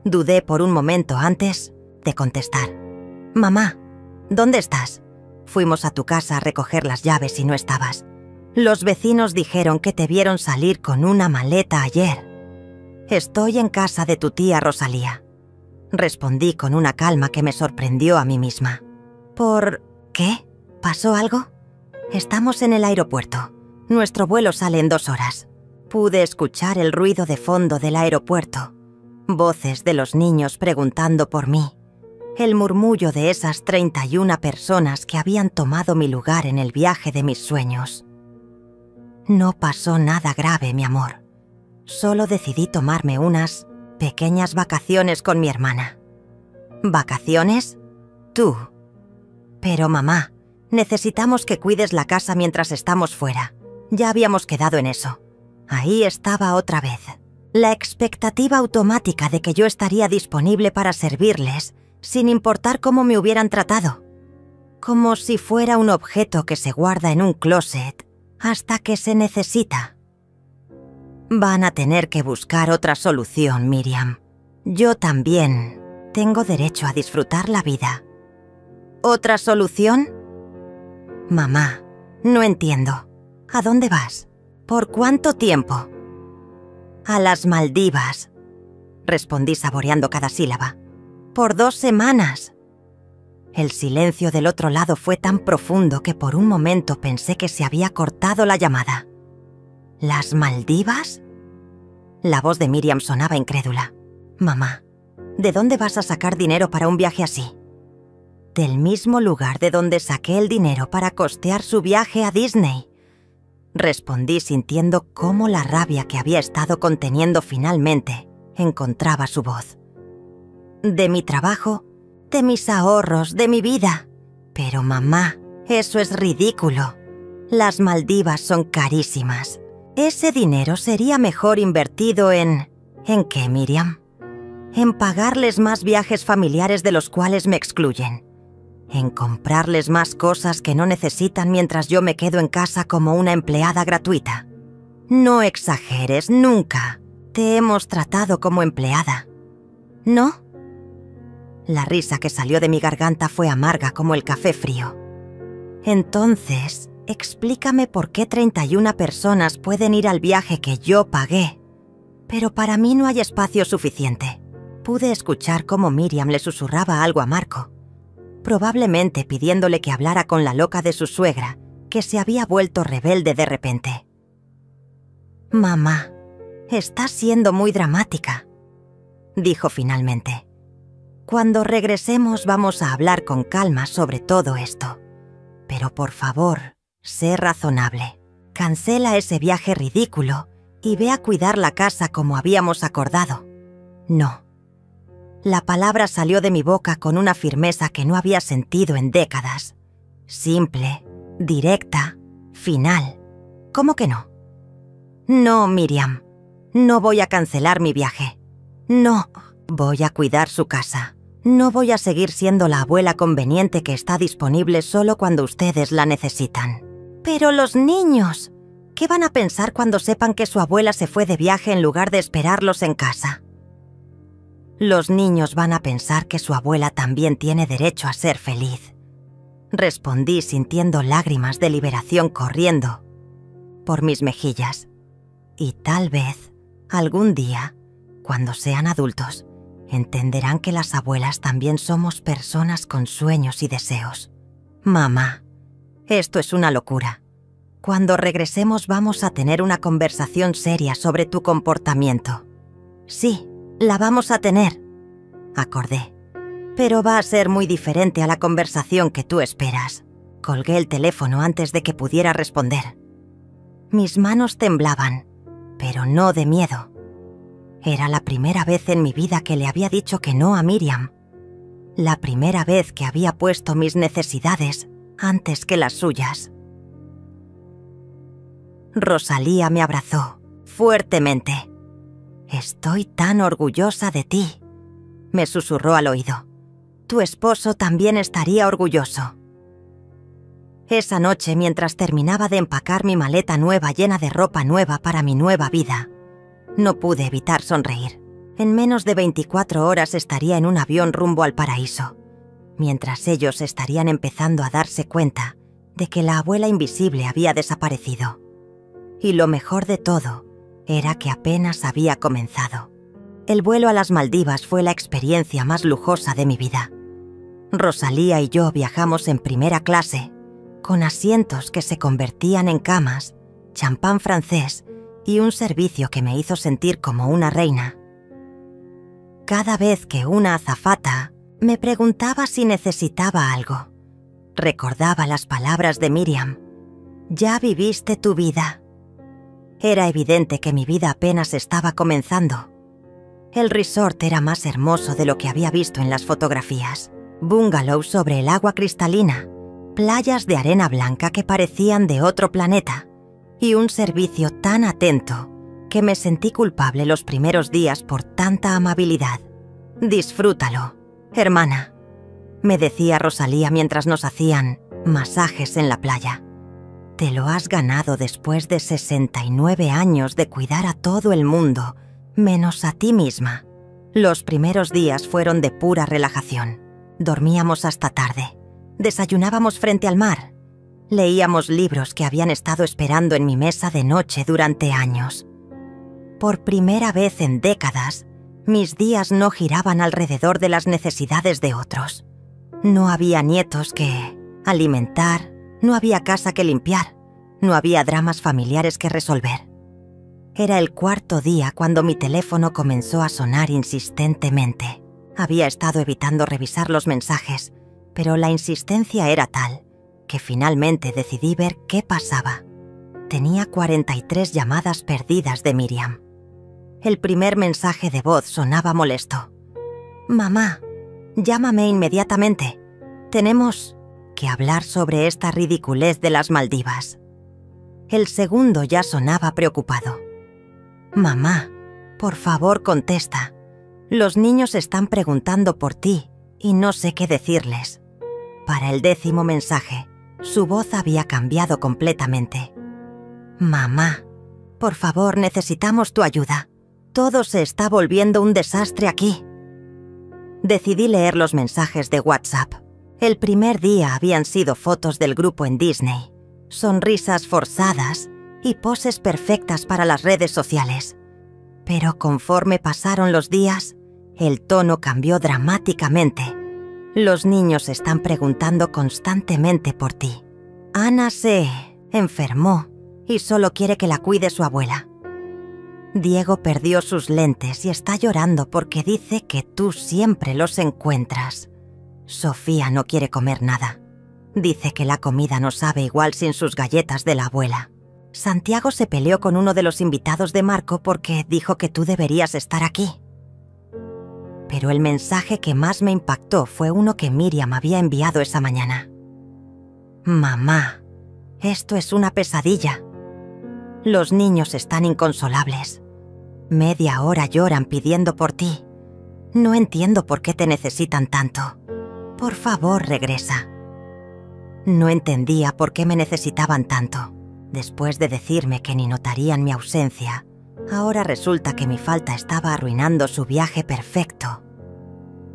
Dudé por un momento antes de contestar. «Mamá, ¿dónde estás? Fuimos a tu casa a recoger las llaves y no estabas. Los vecinos dijeron que te vieron salir con una maleta ayer». «Estoy en casa de tu tía Rosalía», respondí con una calma que me sorprendió a mí misma. «¿Por qué? ¿Pasó algo?» «Estamos en el aeropuerto. Nuestro vuelo sale en 2 horas». Pude escuchar el ruido de fondo del aeropuerto, voces de los niños preguntando por mí, el murmullo de esas 31 personas que habían tomado mi lugar en el viaje de mis sueños. No pasó nada grave, mi amor. Solo decidí tomarme unas pequeñas vacaciones con mi hermana. ¿Vacaciones? Tú. Pero mamá, necesitamos que cuides la casa mientras estamos fuera. Ya habíamos quedado en eso. Ahí estaba otra vez. La expectativa automática de que yo estaría disponible para servirles, sin importar cómo me hubieran tratado. Como si fuera un objeto que se guarda en un closet hasta que se necesita. Van a tener que buscar otra solución, Miriam. Yo también tengo derecho a disfrutar la vida. ¿Otra solución? Mamá, no entiendo. ¿A dónde vas? ¿Por cuánto tiempo? A las Maldivas, respondí saboreando cada sílaba. Por 2 semanas. El silencio del otro lado fue tan profundo que por un momento pensé que se había cortado la llamada. ¿Las Maldivas? La voz de Miriam sonaba incrédula. Mamá, ¿de dónde vas a sacar dinero para un viaje así? Del mismo lugar de donde saqué el dinero para costear su viaje a Disney. Respondí sintiendo cómo la rabia que había estado conteniendo finalmente encontraba su voz. De mi trabajo, de mis ahorros, de mi vida. Pero mamá, eso es ridículo. Las Maldivas son carísimas. Ese dinero sería mejor invertido en... ¿En qué, Miriam? En pagarles más viajes familiares de los cuales me excluyen. En comprarles más cosas que no necesitan mientras yo me quedo en casa como una empleada gratuita. No exageres, nunca. Te hemos tratado como empleada. ¿No? La risa que salió de mi garganta fue amarga como el café frío. Entonces, explícame por qué 31 personas pueden ir al viaje que yo pagué. Pero para mí no hay espacio suficiente. Pude escuchar cómo Miriam le susurraba algo a Marco, probablemente pidiéndole que hablara con la loca de su suegra, que se había vuelto rebelde de repente. «Mamá, estás siendo muy dramática», dijo finalmente. «Cuando regresemos vamos a hablar con calma sobre todo esto. Pero por favor, sé razonable. Cancela ese viaje ridículo y ve a cuidar la casa como habíamos acordado. No. La palabra salió de mi boca con una firmeza que no había sentido en décadas. Simple, directa, final. ¿Cómo que no? No, Miriam. No voy a cancelar mi viaje. No, voy a cuidar su casa. No voy a seguir siendo la abuela conveniente que está disponible solo cuando ustedes la necesitan. Pero los niños, ¿qué van a pensar cuando sepan que su abuela se fue de viaje en lugar de esperarlos en casa? Los niños van a pensar que su abuela también tiene derecho a ser feliz. Respondí sintiendo lágrimas de liberación corriendo por mis mejillas. Y tal vez, algún día, cuando sean adultos, entenderán que las abuelas también somos personas con sueños y deseos. Mamá, esto es una locura. Cuando regresemos vamos a tener una conversación seria sobre tu comportamiento. Sí, la vamos a tener, acordé. Pero va a ser muy diferente a la conversación que tú esperas. Colgué el teléfono antes de que pudiera responder. Mis manos temblaban, pero no de miedo. Era la primera vez en mi vida que le había dicho que no a Miriam. La primera vez que había puesto mis necesidades antes que las suyas. Rosalía me abrazó fuertemente. «Estoy tan orgullosa de ti», me susurró al oído. «Tu esposo también estaría orgulloso». Esa noche, mientras terminaba de empacar mi maleta nueva llena de ropa nueva para mi nueva vida, no pude evitar sonreír. En menos de 24 horas estaría en un avión rumbo al paraíso, mientras ellos estarían empezando a darse cuenta de que la abuela invisible había desaparecido. Y lo mejor de todo era que apenas había comenzado. El vuelo a las Maldivas fue la experiencia más lujosa de mi vida. Rosalía y yo viajamos en primera clase, con asientos que se convertían en camas, champán francés y un servicio que me hizo sentir como una reina. Cada vez que una azafata me preguntaba si necesitaba algo, recordaba las palabras de Miriam. «Ya viviste tu vida». Era evidente que mi vida apenas estaba comenzando. El resort era más hermoso de lo que había visto en las fotografías. Bungalows sobre el agua cristalina, playas de arena blanca que parecían de otro planeta y un servicio tan atento que me sentí culpable los primeros días por tanta amabilidad. «Disfrútalo, hermana», me decía Rosalía mientras nos hacían masajes en la playa. «Te lo has ganado después de 69 años de cuidar a todo el mundo, menos a ti misma». Los primeros días fueron de pura relajación. Dormíamos hasta tarde. Desayunábamos frente al mar. Leíamos libros que habían estado esperando en mi mesa de noche durante años. Por primera vez en décadas, mis días no giraban alrededor de las necesidades de otros. No había nietos que alimentar, no había casa que limpiar, no había dramas familiares que resolver. Era el cuarto día cuando mi teléfono comenzó a sonar insistentemente. Había estado evitando revisar los mensajes, pero la insistencia era tal que finalmente decidí ver qué pasaba. Tenía 43 llamadas perdidas de Miriam. El primer mensaje de voz sonaba molesto. «Mamá, llámame inmediatamente. Tenemos que hablar sobre esta ridiculez de las Maldivas». El segundo ya sonaba preocupado. «Mamá, por favor contesta. Los niños están preguntando por ti y no sé qué decirles». Para el 10º mensaje, su voz había cambiado completamente. «Mamá, por favor, necesitamos tu ayuda. Todo se está volviendo un desastre aquí». Decidí leer los mensajes de WhatsApp. El primer día habían sido fotos del grupo en Disney, sonrisas forzadas y poses perfectas para las redes sociales. Pero conforme pasaron los días, el tono cambió dramáticamente. «Los niños están preguntando constantemente por ti. Ana se enfermó y solo quiere que la cuide su abuela. Diego perdió sus lentes y está llorando porque dice que tú siempre los encuentras. Sofía no quiere comer nada. Dice que la comida no sabe igual sin sus galletas de la abuela. Santiago se peleó con uno de los invitados de Marco porque dijo que tú deberías estar aquí». Pero el mensaje que más me impactó fue uno que Miriam había enviado esa mañana. Mamá, esto es una pesadilla. Los niños están inconsolables. Media hora lloran pidiendo por ti. No entiendo por qué te necesitan tanto. Por favor, regresa. No entendía por qué me necesitaban tanto. Después de decirme que ni notarían mi ausencia, ahora resulta que mi falta estaba arruinando su viaje perfecto.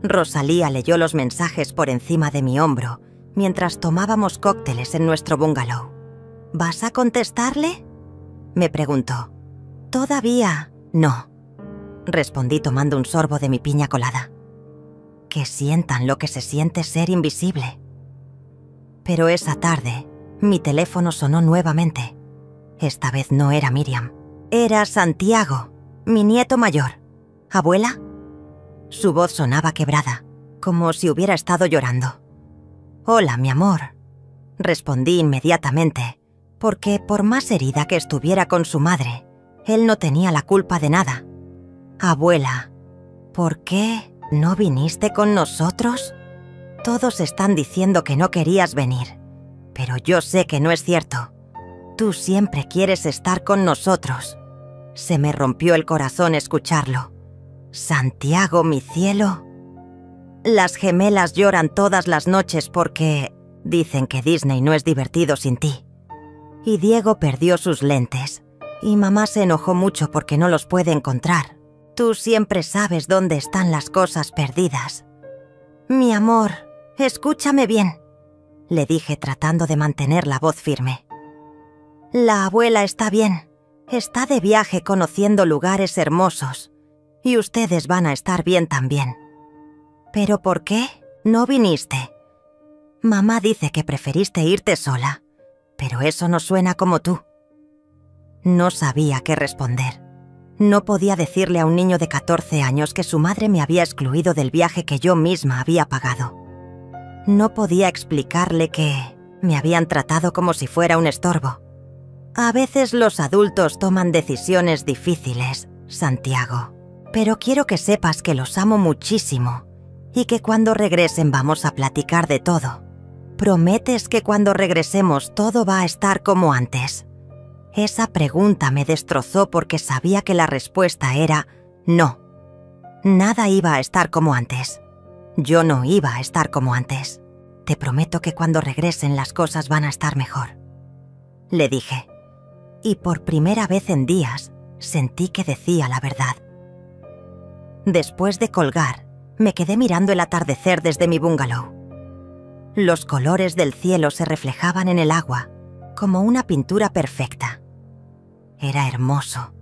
Rosalía leyó los mensajes por encima de mi hombro mientras tomábamos cócteles en nuestro bungalow. ¿Vas a contestarle?, me preguntó. Todavía no, respondí tomando un sorbo de mi piña colada. Que sientan lo que se siente ser invisible. Pero esa tarde, mi teléfono sonó nuevamente. Esta vez no era Miriam. Era Santiago, mi nieto mayor. ¿Abuela? Su voz sonaba quebrada, como si hubiera estado llorando. Hola, mi amor, respondí inmediatamente, porque por más herida que estuviera con su madre, él no tenía la culpa de nada. Abuela, ¿por qué no viniste con nosotros? Todos están diciendo que no querías venir, pero yo sé que no es cierto. Tú siempre quieres estar con nosotros. Se me rompió el corazón escucharlo. Santiago, mi cielo. Las gemelas lloran todas las noches porque dicen que Disney no es divertido sin ti. Y Diego perdió sus lentes, y mamá se enojó mucho porque no los puede encontrar. Tú siempre sabes dónde están las cosas perdidas. Mi amor, escúchame bien, le dije tratando de mantener la voz firme. La abuela está bien, está de viaje conociendo lugares hermosos, y ustedes van a estar bien también. ¿Pero por qué no viniste? Mamá dice que preferiste irte sola, pero eso no suena como tú. No sabía qué responder. No podía decirle a un niño de 14 años que su madre me había excluido del viaje que yo misma había pagado. No podía explicarle que me habían tratado como si fuera un estorbo. A veces los adultos toman decisiones difíciles, Santiago, pero quiero que sepas que los amo muchísimo y que cuando regresen vamos a platicar de todo. ¿Prometes que cuando regresemos todo va a estar como antes? Esa pregunta me destrozó porque sabía que la respuesta era no. Nada iba a estar como antes. Yo no iba a estar como antes. Te prometo que cuando regresen las cosas van a estar mejor, le dije. Y por primera vez en días sentí que decía la verdad. Después de colgar, me quedé mirando el atardecer desde mi bungalow. Los colores del cielo se reflejaban en el agua, como una pintura perfecta. Era hermoso,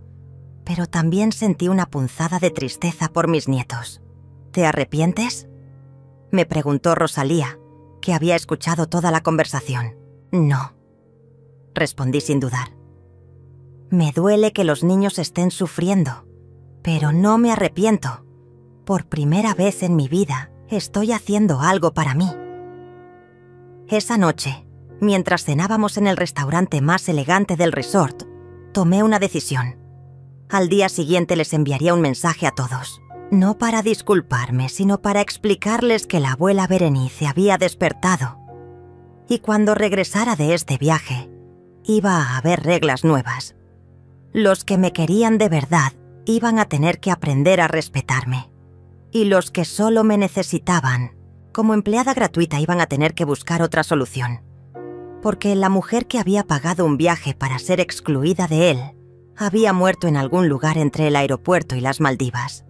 pero también sentí una punzada de tristeza por mis nietos. ¿Te arrepientes?, me preguntó Rosalía, que había escuchado toda la conversación. No, respondí sin dudar. Me duele que los niños estén sufriendo, pero no me arrepiento. Por primera vez en mi vida, estoy haciendo algo para mí. Esa noche, mientras cenábamos en el restaurante más elegante del resort, tomé una decisión. Al día siguiente les enviaría un mensaje a todos. No para disculparme, sino para explicarles que la abuela Berenice había despertado. Y cuando regresara de este viaje, iba a haber reglas nuevas. Los que me querían de verdad iban a tener que aprender a respetarme. Y los que solo me necesitaban, como empleada gratuita, iban a tener que buscar otra solución. Porque la mujer que había pagado un viaje para ser excluida de él había muerto en algún lugar entre el aeropuerto y las Maldivas.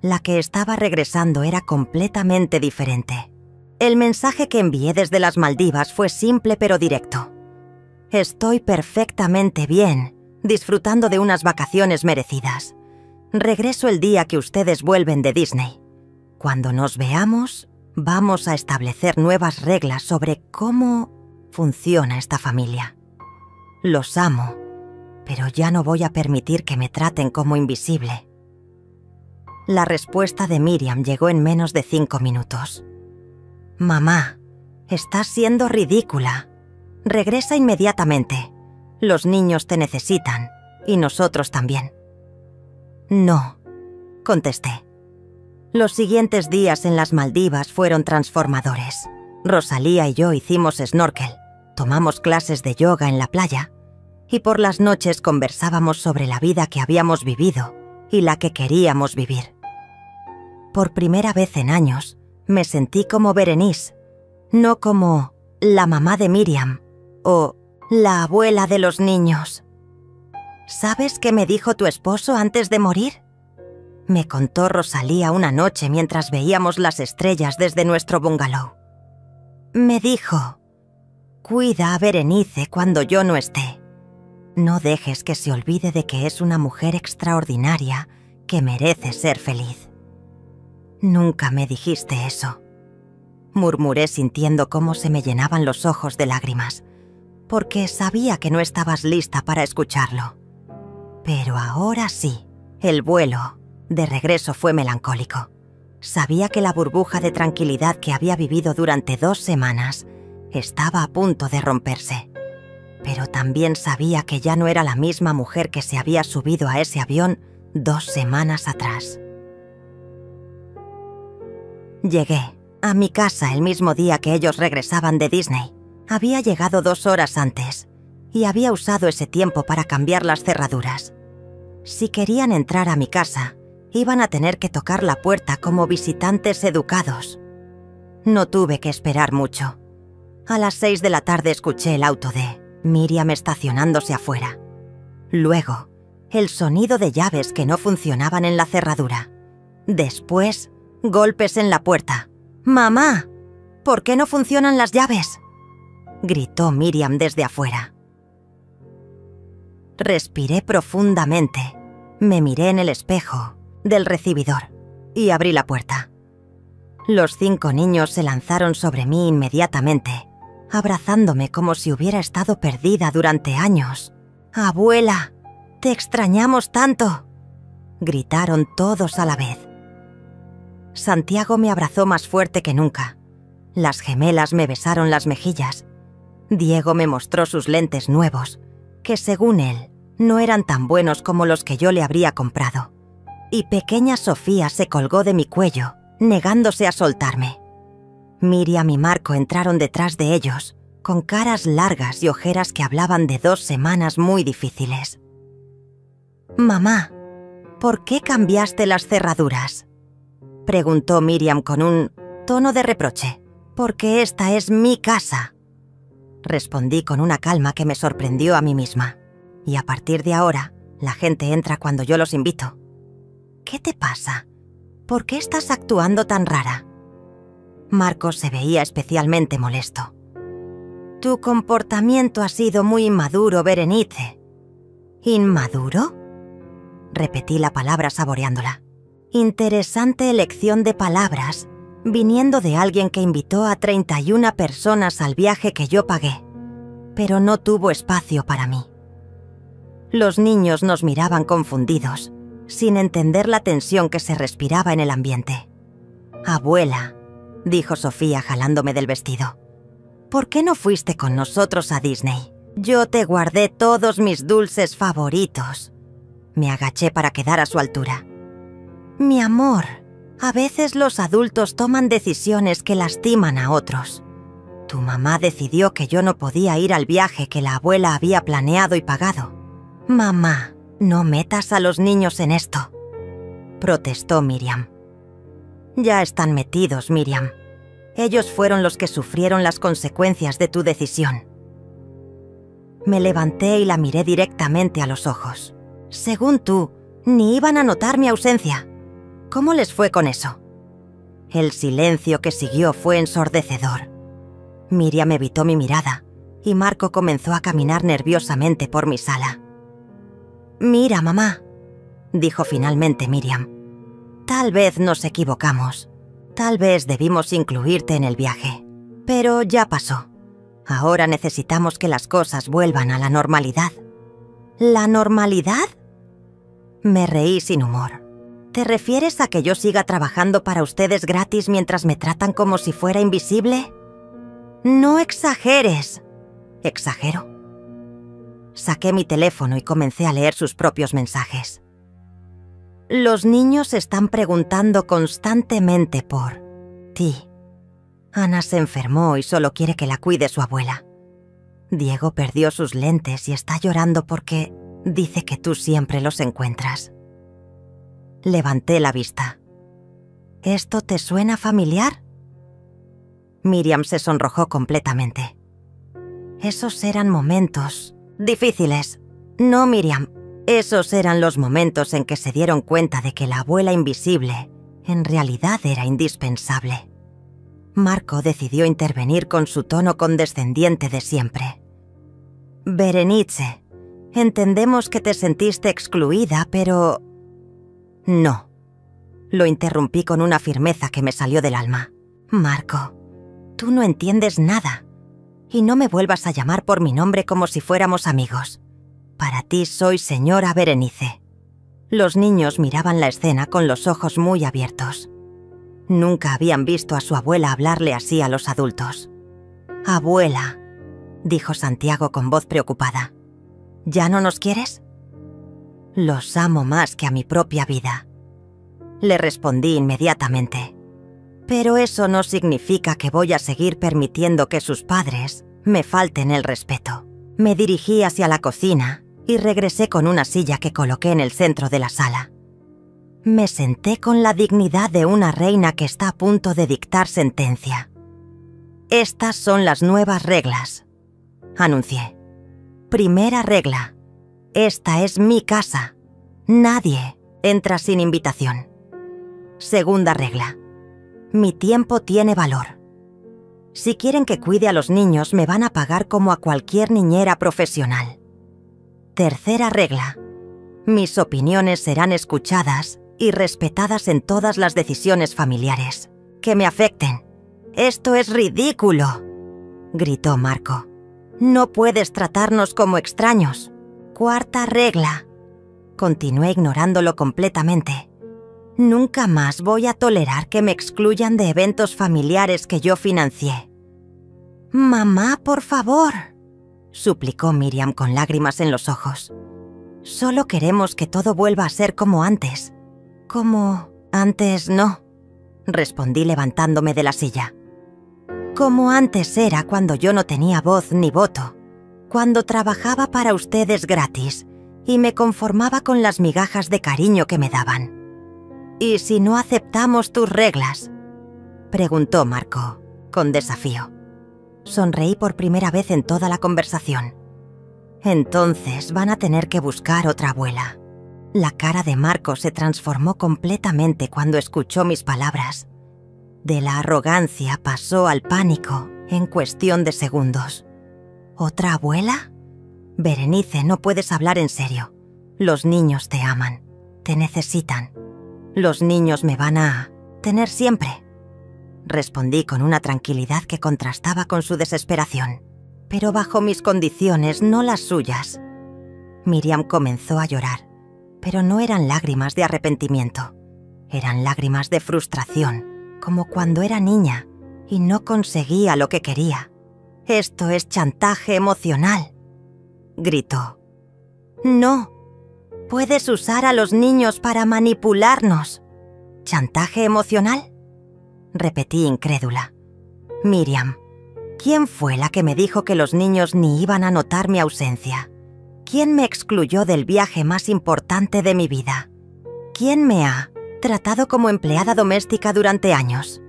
La que estaba regresando era completamente diferente. El mensaje que envié desde las Maldivas fue simple pero directo. Estoy perfectamente bien, disfrutando de unas vacaciones merecidas. Regreso el día que ustedes vuelven de Disney. Cuando nos veamos, vamos a establecer nuevas reglas sobre cómo funciona esta familia. Los amo, pero ya no voy a permitir que me traten como invisible. La respuesta de Miriam llegó en menos de 5 minutos. Mamá, estás siendo ridícula. Regresa inmediatamente. Los niños te necesitan, y nosotros también. No, contesté. Los siguientes días en las Maldivas fueron transformadores. Rosalía y yo hicimos snorkel, tomamos clases de yoga en la playa y por las noches conversábamos sobre la vida que habíamos vivido y la que queríamos vivir. Por primera vez en años, me sentí como Berenice, no como la mamá de Miriam o la abuela de los niños. ¿Sabes qué me dijo tu esposo antes de morir? Me contó Rosalía una noche mientras veíamos las estrellas desde nuestro bungalow. Me dijo: cuida a Berenice cuando yo no esté. No dejes que se olvide de que es una mujer extraordinaria que merece ser feliz. Nunca me dijiste eso, murmuré sintiendo cómo se me llenaban los ojos de lágrimas, porque sabía que no estabas lista para escucharlo. Pero ahora sí, el vuelo de regreso fue melancólico. Sabía que la burbuja de tranquilidad que había vivido durante 2 semanas estaba a punto de romperse. Pero también sabía que ya no era la misma mujer que se había subido a ese avión 2 semanas atrás. Llegué a mi casa el mismo día que ellos regresaban de Disney. Había llegado 2 horas antes y había usado ese tiempo para cambiar las cerraduras. Si querían entrar a mi casa, iban a tener que tocar la puerta como visitantes educados. No tuve que esperar mucho. A las 6 de la tarde escuché el auto de Miriam estacionándose afuera. Luego, el sonido de llaves que no funcionaban en la cerradura. Después, golpes en la puerta. «¡Mamá! ¿Por qué no funcionan las llaves?», gritó Miriam desde afuera. Respiré profundamente, me miré en el espejo del recibidor y abrí la puerta. Los 5 niños se lanzaron sobre mí inmediatamente, abrazándome como si hubiera estado perdida durante años. «¡Abuela! ¡Te extrañamos tanto!», gritaron todos a la vez. Santiago me abrazó más fuerte que nunca. Las gemelas me besaron las mejillas. Diego me mostró sus lentes nuevos, que según él, no eran tan buenos como los que yo le habría comprado. Y pequeña Sofía se colgó de mi cuello, negándose a soltarme. Miriam y Marco entraron detrás de ellos, con caras largas y ojeras que hablaban de 2 semanas muy difíciles. «Mamá, ¿por qué cambiaste las cerraduras?», preguntó Miriam con un tono de reproche. «Porque esta es mi casa», respondí con una calma que me sorprendió a mí misma. «Y a partir de ahora, la gente entra cuando yo los invito». «¿Qué te pasa? ¿Por qué estás actuando tan rara?». Marcos se veía especialmente molesto. «Tu comportamiento ha sido muy inmaduro, Berenice». «¿Inmaduro?», repetí la palabra saboreándola. Interesante elección de palabras, viniendo de alguien que invitó a 31 personas al viaje que yo pagué, pero no tuvo espacio para mí. Los niños nos miraban confundidos, sin entender la tensión que se respiraba en el ambiente. «Abuela», dijo Sofía jalándome del vestido, «¿por qué no fuiste con nosotros a Disney? Yo te guardé todos mis dulces favoritos». Me agaché para quedar a su altura. «Mi amor, a veces los adultos toman decisiones que lastiman a otros. Tu mamá decidió que yo no podía ir al viaje que la abuela había planeado y pagado». «Mamá, no metas a los niños en esto», protestó Miriam. «Ya están metidos, Miriam. Ellos fueron los que sufrieron las consecuencias de tu decisión». Me levanté y la miré directamente a los ojos. «Según tú, ni iban a notar mi ausencia. ¿Cómo les fue con eso?». El silencio que siguió fue ensordecedor. Miriam evitó mi mirada y Marco comenzó a caminar nerviosamente por mi sala. «Mira, mamá», dijo finalmente Miriam, «tal vez nos equivocamos. Tal vez debimos incluirte en el viaje. Pero ya pasó. Ahora necesitamos que las cosas vuelvan a la normalidad». «¿La normalidad?». Me reí sin humor. ¿Te refieres a que yo siga trabajando para ustedes gratis mientras me tratan como si fuera invisible? No exageres. ¿Exagero? Saqué mi teléfono y comencé a leer sus propios mensajes. Los niños están preguntando constantemente por ti. Ana se enfermó y solo quiere que la cuide su abuela. Diego perdió sus lentes y está llorando porque dice que tú siempre los encuentras. Levanté la vista. ¿Esto te suena familiar? Miriam se sonrojó completamente. Esos eran momentos difíciles. No, Miriam, esos eran los momentos en que se dieron cuenta de que la abuela invisible en realidad era indispensable. Marco decidió intervenir con su tono condescendiente de siempre. Berenice, entendemos que te sentiste excluida, pero... No. Lo interrumpí con una firmeza que me salió del alma. Marco, tú no entiendes nada. Y no me vuelvas a llamar por mi nombre como si fuéramos amigos. Para ti soy señora Berenice. Los niños miraban la escena con los ojos muy abiertos. Nunca habían visto a su abuela hablarle así a los adultos. «Abuela», dijo Santiago con voz preocupada, ¿ya no nos quieres? «Los amo más que a mi propia vida», le respondí inmediatamente. «Pero eso no significa que voy a seguir permitiendo que sus padres me falten el respeto». Me dirigí hacia la cocina y regresé con una silla que coloqué en el centro de la sala. Me senté con la dignidad de una reina que está a punto de dictar sentencia. «Estas son las nuevas reglas», anuncié. «Primera regla. Esta es mi casa. Nadie entra sin invitación. Segunda regla. Mi tiempo tiene valor. Si quieren que cuide a los niños, me van a pagar como a cualquier niñera profesional. Tercera regla. Mis opiniones serán escuchadas y respetadas en todas las decisiones familiares que me afecten. Esto es ridículo», gritó Marco. «No puedes tratarnos como extraños». Cuarta regla. Continué ignorándolo completamente. Nunca más voy a tolerar que me excluyan de eventos familiares que yo financié. «Mamá, por favor», suplicó Miriam con lágrimas en los ojos. «Solo queremos que todo vuelva a ser como antes». «Como antes no», respondí levantándome de la silla. «Como antes era cuando yo no tenía voz ni voto, cuando trabajaba para ustedes gratis y me conformaba con las migajas de cariño que me daban». «¿Y si no aceptamos tus reglas?», preguntó Marco, con desafío. Sonreí por primera vez en toda la conversación. «Entonces van a tener que buscar otra abuela». La cara de Marco se transformó completamente cuando escuchó mis palabras. De la arrogancia pasó al pánico en cuestión de segundos. ¿Otra abuela? Berenice, no puedes hablar en serio. Los niños te aman, te necesitan. Los niños me van a tener siempre. Respondí con una tranquilidad que contrastaba con su desesperación, pero bajo mis condiciones, no las suyas. Miriam comenzó a llorar, pero no eran lágrimas de arrepentimiento. Eran lágrimas de frustración, como cuando era niña y no conseguía lo que quería. «Esto es chantaje emocional», gritó. «No, puedes usar a los niños para manipularnos». «¿Chantaje emocional?», repetí incrédula. «Miriam, ¿quién fue la que me dijo que los niños ni iban a notar mi ausencia? ¿Quién me excluyó del viaje más importante de mi vida? ¿Quién me ha tratado como empleada doméstica durante años?»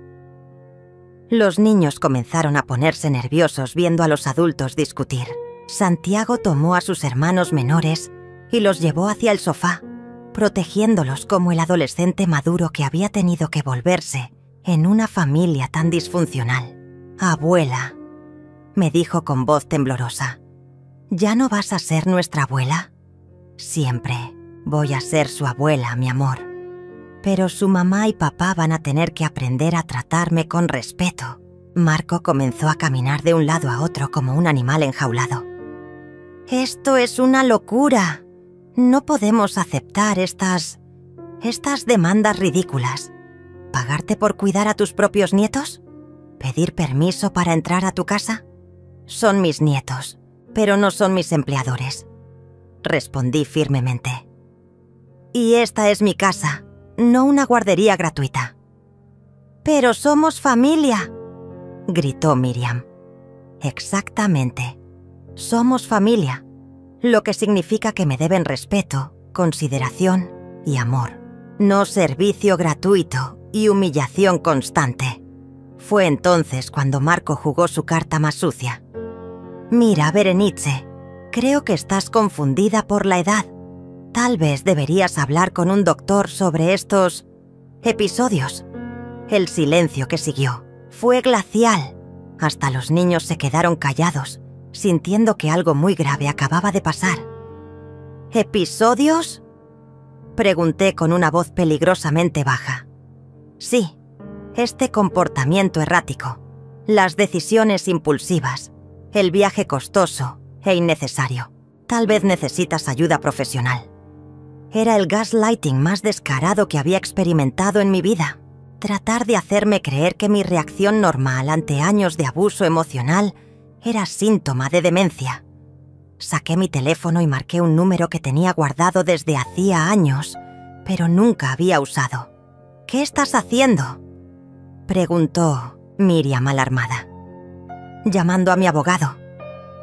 Los niños comenzaron a ponerse nerviosos viendo a los adultos discutir. Santiago tomó a sus hermanos menores y los llevó hacia el sofá, protegiéndolos como el adolescente maduro que había tenido que volverse en una familia tan disfuncional. «Abuela», me dijo con voz temblorosa, «¿ya no vas a ser nuestra abuela?» «Siempre voy a ser su abuela, mi amor. Pero su mamá y papá van a tener que aprender a tratarme con respeto». Marco comenzó a caminar de un lado a otro como un animal enjaulado. «Esto es una locura. No podemos aceptar estas demandas ridículas. ¿Pagarte por cuidar a tus propios nietos? ¿Pedir permiso para entrar a tu casa? Son mis nietos, pero no son mis empleadores», respondí firmemente. Y esta es mi casa, no una guardería gratuita. «¡Pero somos familia!», gritó Miriam. «Exactamente. Somos familia, lo que significa que me deben respeto, consideración y amor. No servicio gratuito y humillación constante». Fue entonces cuando Marco jugó su carta más sucia. «Mira, Berenice, creo que estás confundida por la edad. Tal vez deberías hablar con un doctor sobre estos episodios». El silencio que siguió fue glacial. Hasta los niños se quedaron callados, sintiendo que algo muy grave acababa de pasar. «¿Episodios?», pregunté con una voz peligrosamente baja. «Sí, este comportamiento errático, las decisiones impulsivas, el viaje costoso e innecesario. Tal vez necesitas ayuda profesional». Era el gaslighting más descarado que había experimentado en mi vida. Tratar de hacerme creer que mi reacción normal ante años de abuso emocional era síntoma de demencia. Saqué mi teléfono y marqué un número que tenía guardado desde hacía años, pero nunca había usado. «¿Qué estás haciendo?», preguntó Miriam alarmada. «Llamando a mi abogado»,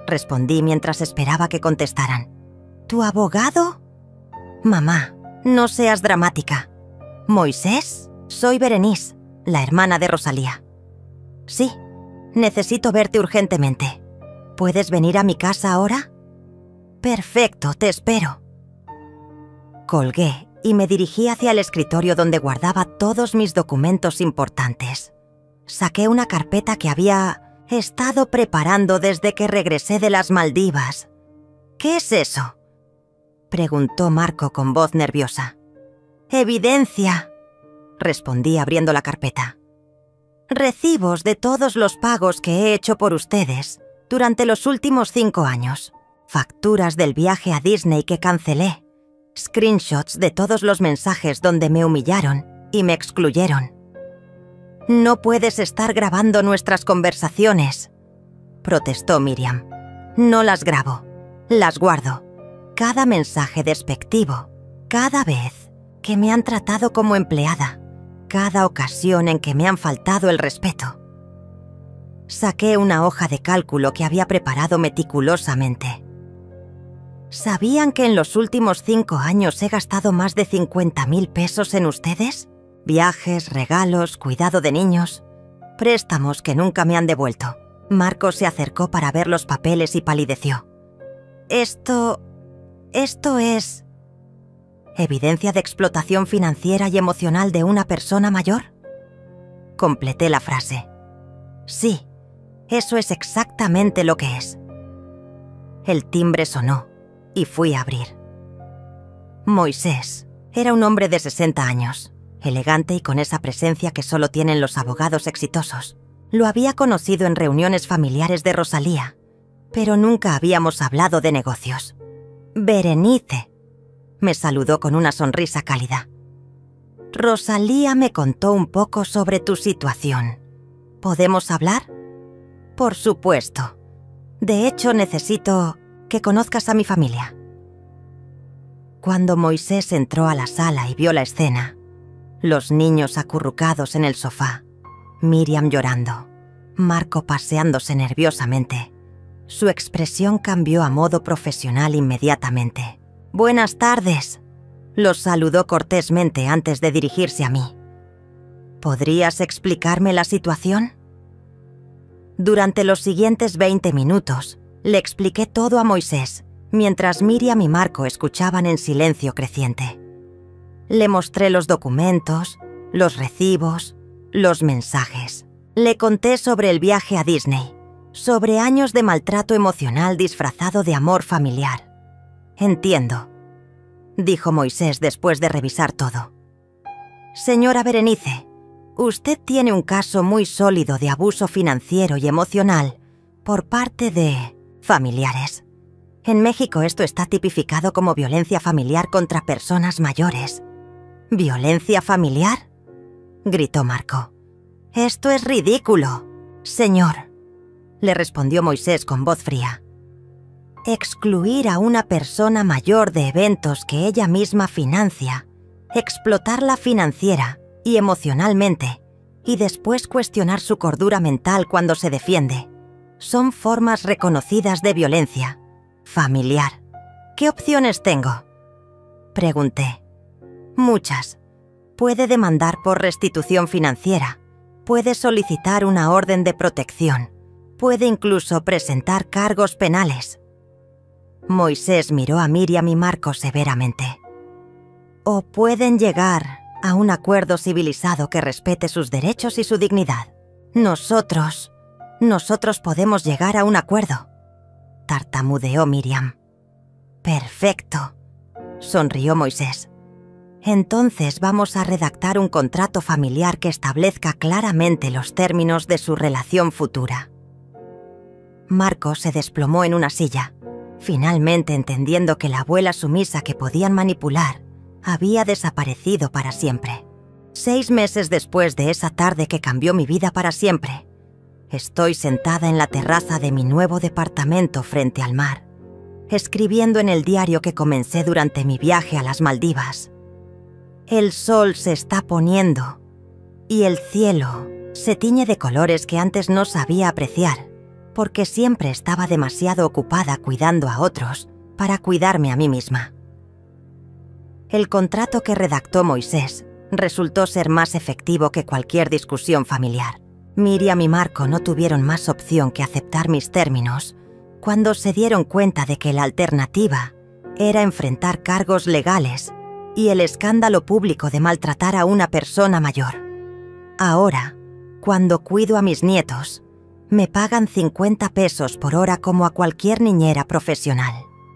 respondí mientras esperaba que contestaran. «¿Tu abogado?». «Mamá, no seas dramática. ¿Moisés? Soy Berenice, la hermana de Rosalía». «Sí, necesito verte urgentemente. ¿Puedes venir a mi casa ahora?». «Perfecto, te espero». Colgué y me dirigí hacia el escritorio donde guardaba todos mis documentos importantes. Saqué una carpeta que había estado preparando desde que regresé de las Maldivas. «¿Qué es eso?», preguntó Marco con voz nerviosa. «Evidencia», respondí abriendo la carpeta. «Recibos de todos los pagos que he hecho por ustedes durante los últimos 5 años. Facturas del viaje a Disney que cancelé. Screenshots de todos los mensajes donde me humillaron y me excluyeron». «No puedes estar grabando nuestras conversaciones», protestó Miriam. «No las grabo, las guardo. Cada mensaje despectivo, cada vez que me han tratado como empleada, cada ocasión en que me han faltado el respeto». Saqué una hoja de cálculo que había preparado meticulosamente. ¿Sabían que en los últimos 5 años he gastado más de 50.000 pesos en ustedes? Viajes, regalos, cuidado de niños, préstamos que nunca me han devuelto. Marco se acercó para ver los papeles y palideció. Esto es ¿evidencia de explotación financiera y emocional de una persona mayor?». Completé la frase. «Sí, eso es exactamente lo que es». El timbre sonó y fui a abrir. Moisés era un hombre de 60 años, elegante y con esa presencia que solo tienen los abogados exitosos. Lo había conocido en reuniones familiares de Rosalía, pero nunca habíamos hablado de negocios. «Berenice», me saludó con una sonrisa cálida. «Rosalía me contó un poco sobre tu situación. ¿Podemos hablar?». «Por supuesto. De hecho, necesito que conozcas a mi familia». Cuando Moisés entró a la sala y vio la escena, los niños acurrucados en el sofá, Miriam llorando, Marco paseándose nerviosamente, su expresión cambió a modo profesional inmediatamente. «Buenas tardes», los saludó cortésmente antes de dirigirse a mí. «¿Podrías explicarme la situación?». Durante los siguientes 20 minutos, le expliqué todo a Moisés, mientras Miriam y Marco escuchaban en silencio creciente. Le mostré los documentos, los recibos, los mensajes. Le conté sobre el viaje a Disney, sobre años de maltrato emocional disfrazado de amor familiar. «Entiendo», dijo Moisés después de revisar todo. «Señora Berenice, usted tiene un caso muy sólido de abuso financiero y emocional por parte de familiares. En México esto está tipificado como violencia familiar contra personas mayores». «¿Violencia familiar?», gritó Marco. «Esto es ridículo, señor», le respondió Moisés con voz fría. excluir a una persona mayor de eventos que ella misma financia, explotarla financiera y emocionalmente, y después cuestionar su cordura mental cuando se defiende, son formas reconocidas de violencia familiar. ¿Qué opciones tengo?, pregunté. Muchas. Puede demandar por restitución financiera, puede solicitar una orden de protección, puede incluso presentar cargos penales. Moisés miró a Miriam y Marco severamente. O pueden llegar a un acuerdo civilizado que respete sus derechos y su dignidad. Nosotros podemos llegar a un acuerdo, tartamudeó Miriam. Perfecto, sonrió Moisés. Entonces vamos a redactar un contrato familiar que establezca claramente los términos de su relación futura. Marco se desplomó en una silla, finalmente entendiendo que la abuela sumisa que podían manipular había desaparecido para siempre. 6 meses después de esa tarde que cambió mi vida para siempre, estoy sentada en la terraza de mi nuevo departamento frente al mar, escribiendo en el diario que comencé durante mi viaje a las Maldivas. El sol se está poniendo y el cielo se tiñe de colores que antes no sabía apreciar, porque siempre estaba demasiado ocupada cuidando a otros para cuidarme a mí misma. El contrato que redactó Moisés resultó ser más efectivo que cualquier discusión familiar. Miriam y Marco no tuvieron más opción que aceptar mis términos cuando se dieron cuenta de que la alternativa era enfrentar cargos legales y el escándalo público de maltratar a una persona mayor. Ahora, cuando cuido a mis nietos, me pagan 50 pesos por hora como a cualquier niñera profesional.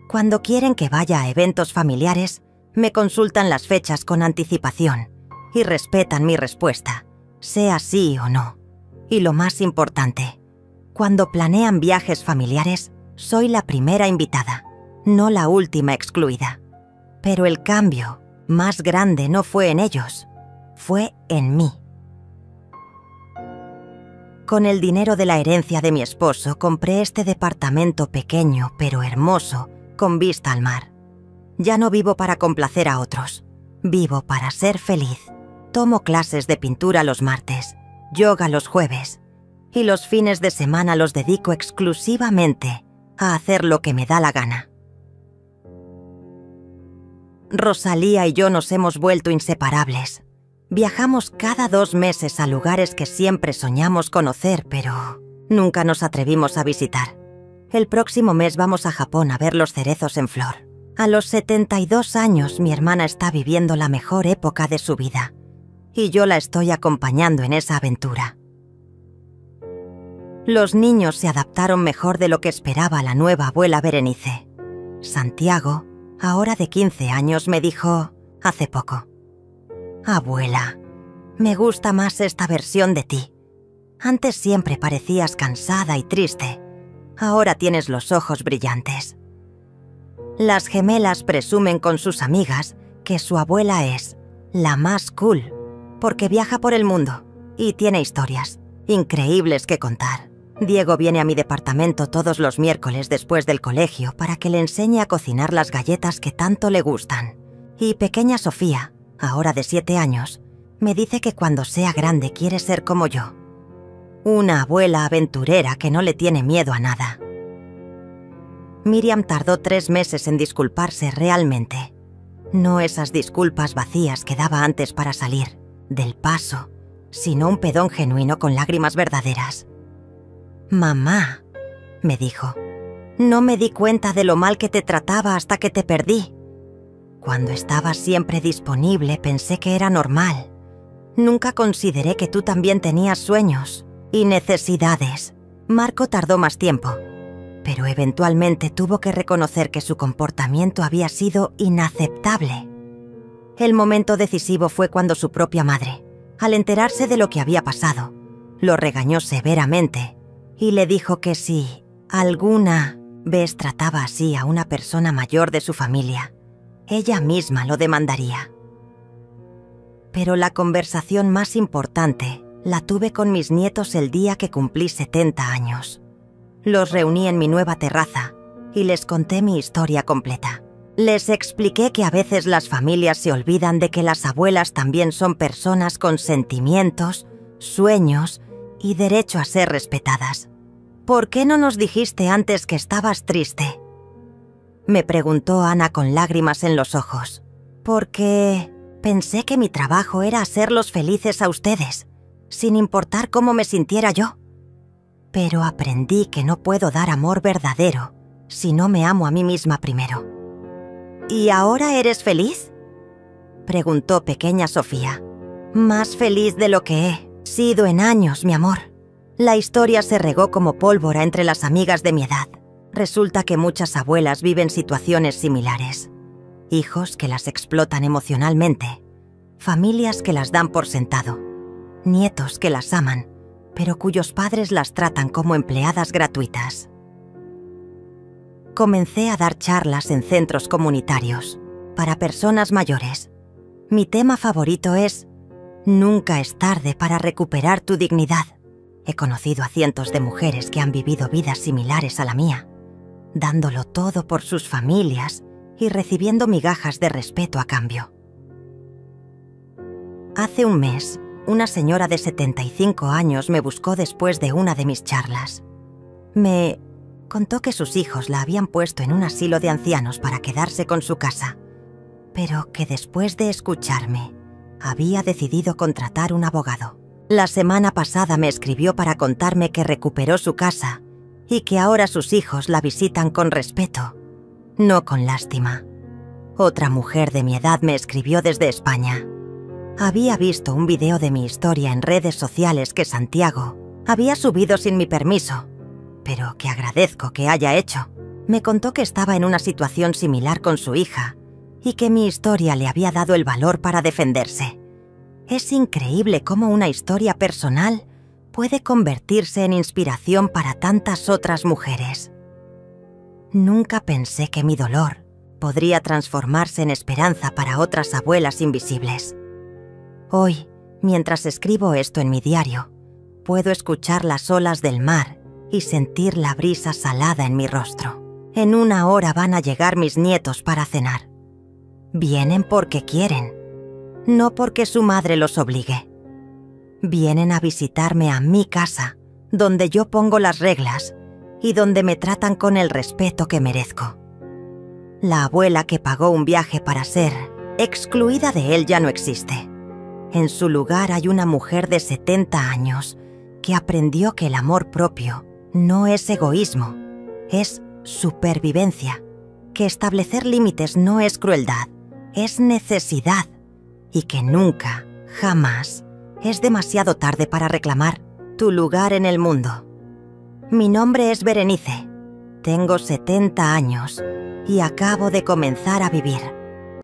Cuando quieren que vaya a eventos familiares, me consultan las fechas con anticipación y respetan mi respuesta, sea sí o no. Y lo más importante, cuando planean viajes familiares, soy la primera invitada, no la última excluida. Pero el cambio más grande no fue en ellos, fue en mí. Con el dinero de la herencia de mi esposo compré este departamento pequeño pero hermoso con vista al mar. Ya no vivo para complacer a otros, vivo para ser feliz. Tomo clases de pintura los martes, yoga los jueves y los fines de semana los dedico exclusivamente a hacer lo que me da la gana. Rosalía y yo nos hemos vuelto inseparables. Viajamos cada 2 meses a lugares que siempre soñamos conocer, pero nunca nos atrevimos a visitar. El próximo mes vamos a Japón a ver los cerezos en flor. A los 72 años, mi hermana está viviendo la mejor época de su vida, y yo la estoy acompañando en esa aventura. Los niños se adaptaron mejor de lo que esperaba la nueva abuela Berenice. Santiago, ahora de 15 años, me dijo hace poco: «Abuela, me gusta más esta versión de ti. Antes siempre parecías cansada y triste. Ahora tienes los ojos brillantes». Las gemelas presumen con sus amigas que su abuela es la más cool, porque viaja por el mundo y tiene historias increíbles que contar. Diego viene a mi departamento todos los miércoles después del colegio para que le enseñe a cocinar las galletas que tanto le gustan. Y pequeña Sofía, ahora de 7 años, me dice que cuando sea grande quiere ser como yo. Una abuela aventurera que no le tiene miedo a nada. Miriam tardó 3 meses en disculparse realmente. No esas disculpas vacías que daba antes para salir del paso, sino un pedón genuino con lágrimas verdaderas. «Mamá», me dijo, «no me di cuenta de lo mal que te trataba hasta que te perdí. Cuando estabas siempre disponible pensé que era normal. Nunca consideré que tú también tenías sueños y necesidades». Marco tardó más tiempo, pero eventualmente tuvo que reconocer que su comportamiento había sido inaceptable. El momento decisivo fue cuando su propia madre, al enterarse de lo que había pasado, lo regañó severamente y le dijo que si alguna vez trataba así a una persona mayor de su familia, ella misma lo demandaría. Pero la conversación más importante la tuve con mis nietos el día que cumplí 70 años. Los reuní en mi nueva terraza y les conté mi historia completa. Les expliqué que a veces las familias se olvidan de que las abuelas también son personas con sentimientos, sueños y derecho a ser respetadas. ¿Por qué no nos dijiste antes que estabas triste?, me preguntó Ana con lágrimas en los ojos. Porque pensé que mi trabajo era hacerlos felices a ustedes, sin importar cómo me sintiera yo. Pero aprendí que no puedo dar amor verdadero si no me amo a mí misma primero. ¿Y ahora eres feliz?, preguntó pequeña Sofía. Más feliz de lo que he sido en años, mi amor. La historia se regó como pólvora entre las amigas de mi edad. Resulta que muchas abuelas viven situaciones similares. Hijos que las explotan emocionalmente, familias que las dan por sentado, nietos que las aman, pero cuyos padres las tratan como empleadas gratuitas. Comencé a dar charlas en centros comunitarios para personas mayores. Mi tema favorito es «Nunca es tarde para recuperar tu dignidad». He conocido a cientos de mujeres que han vivido vidas similares a la mía, dándolo todo por sus familias y recibiendo migajas de respeto a cambio. Hace un mes, una señora de 75 años me buscó después de una de mis charlas. Me contó que sus hijos la habían puesto en un asilo de ancianos para quedarse con su casa, pero que después de escucharme, había decidido contratar un abogado. La semana pasada me escribió para contarme que recuperó su casa y que ahora sus hijos la visitan con respeto, no con lástima. Otra mujer de mi edad me escribió desde España. Había visto un video de mi historia en redes sociales que Santiago había subido sin mi permiso, pero que agradezco que haya hecho. Me contó que estaba en una situación similar con su hija y que mi historia le había dado el valor para defenderse. Es increíble cómo una historia personal puede convertirse en inspiración para tantas otras mujeres. Nunca pensé que mi dolor podría transformarse en esperanza para otras abuelas invisibles. Hoy, mientras escribo esto en mi diario, puedo escuchar las olas del mar y sentir la brisa salada en mi rostro. En una hora van a llegar mis nietos para cenar. Vienen porque quieren, no porque su madre los obligue. Vienen a visitarme a mi casa, donde yo pongo las reglas y donde me tratan con el respeto que merezco. La abuela que pagó un viaje para ser excluida de él ya no existe. En su lugar hay una mujer de 70 años que aprendió que el amor propio no es egoísmo, es supervivencia, que establecer límites no es crueldad, es necesidad, y que nunca, jamás, es demasiado tarde para reclamar tu lugar en el mundo. Mi nombre es Berenice, tengo 70 años y acabo de comenzar a vivir.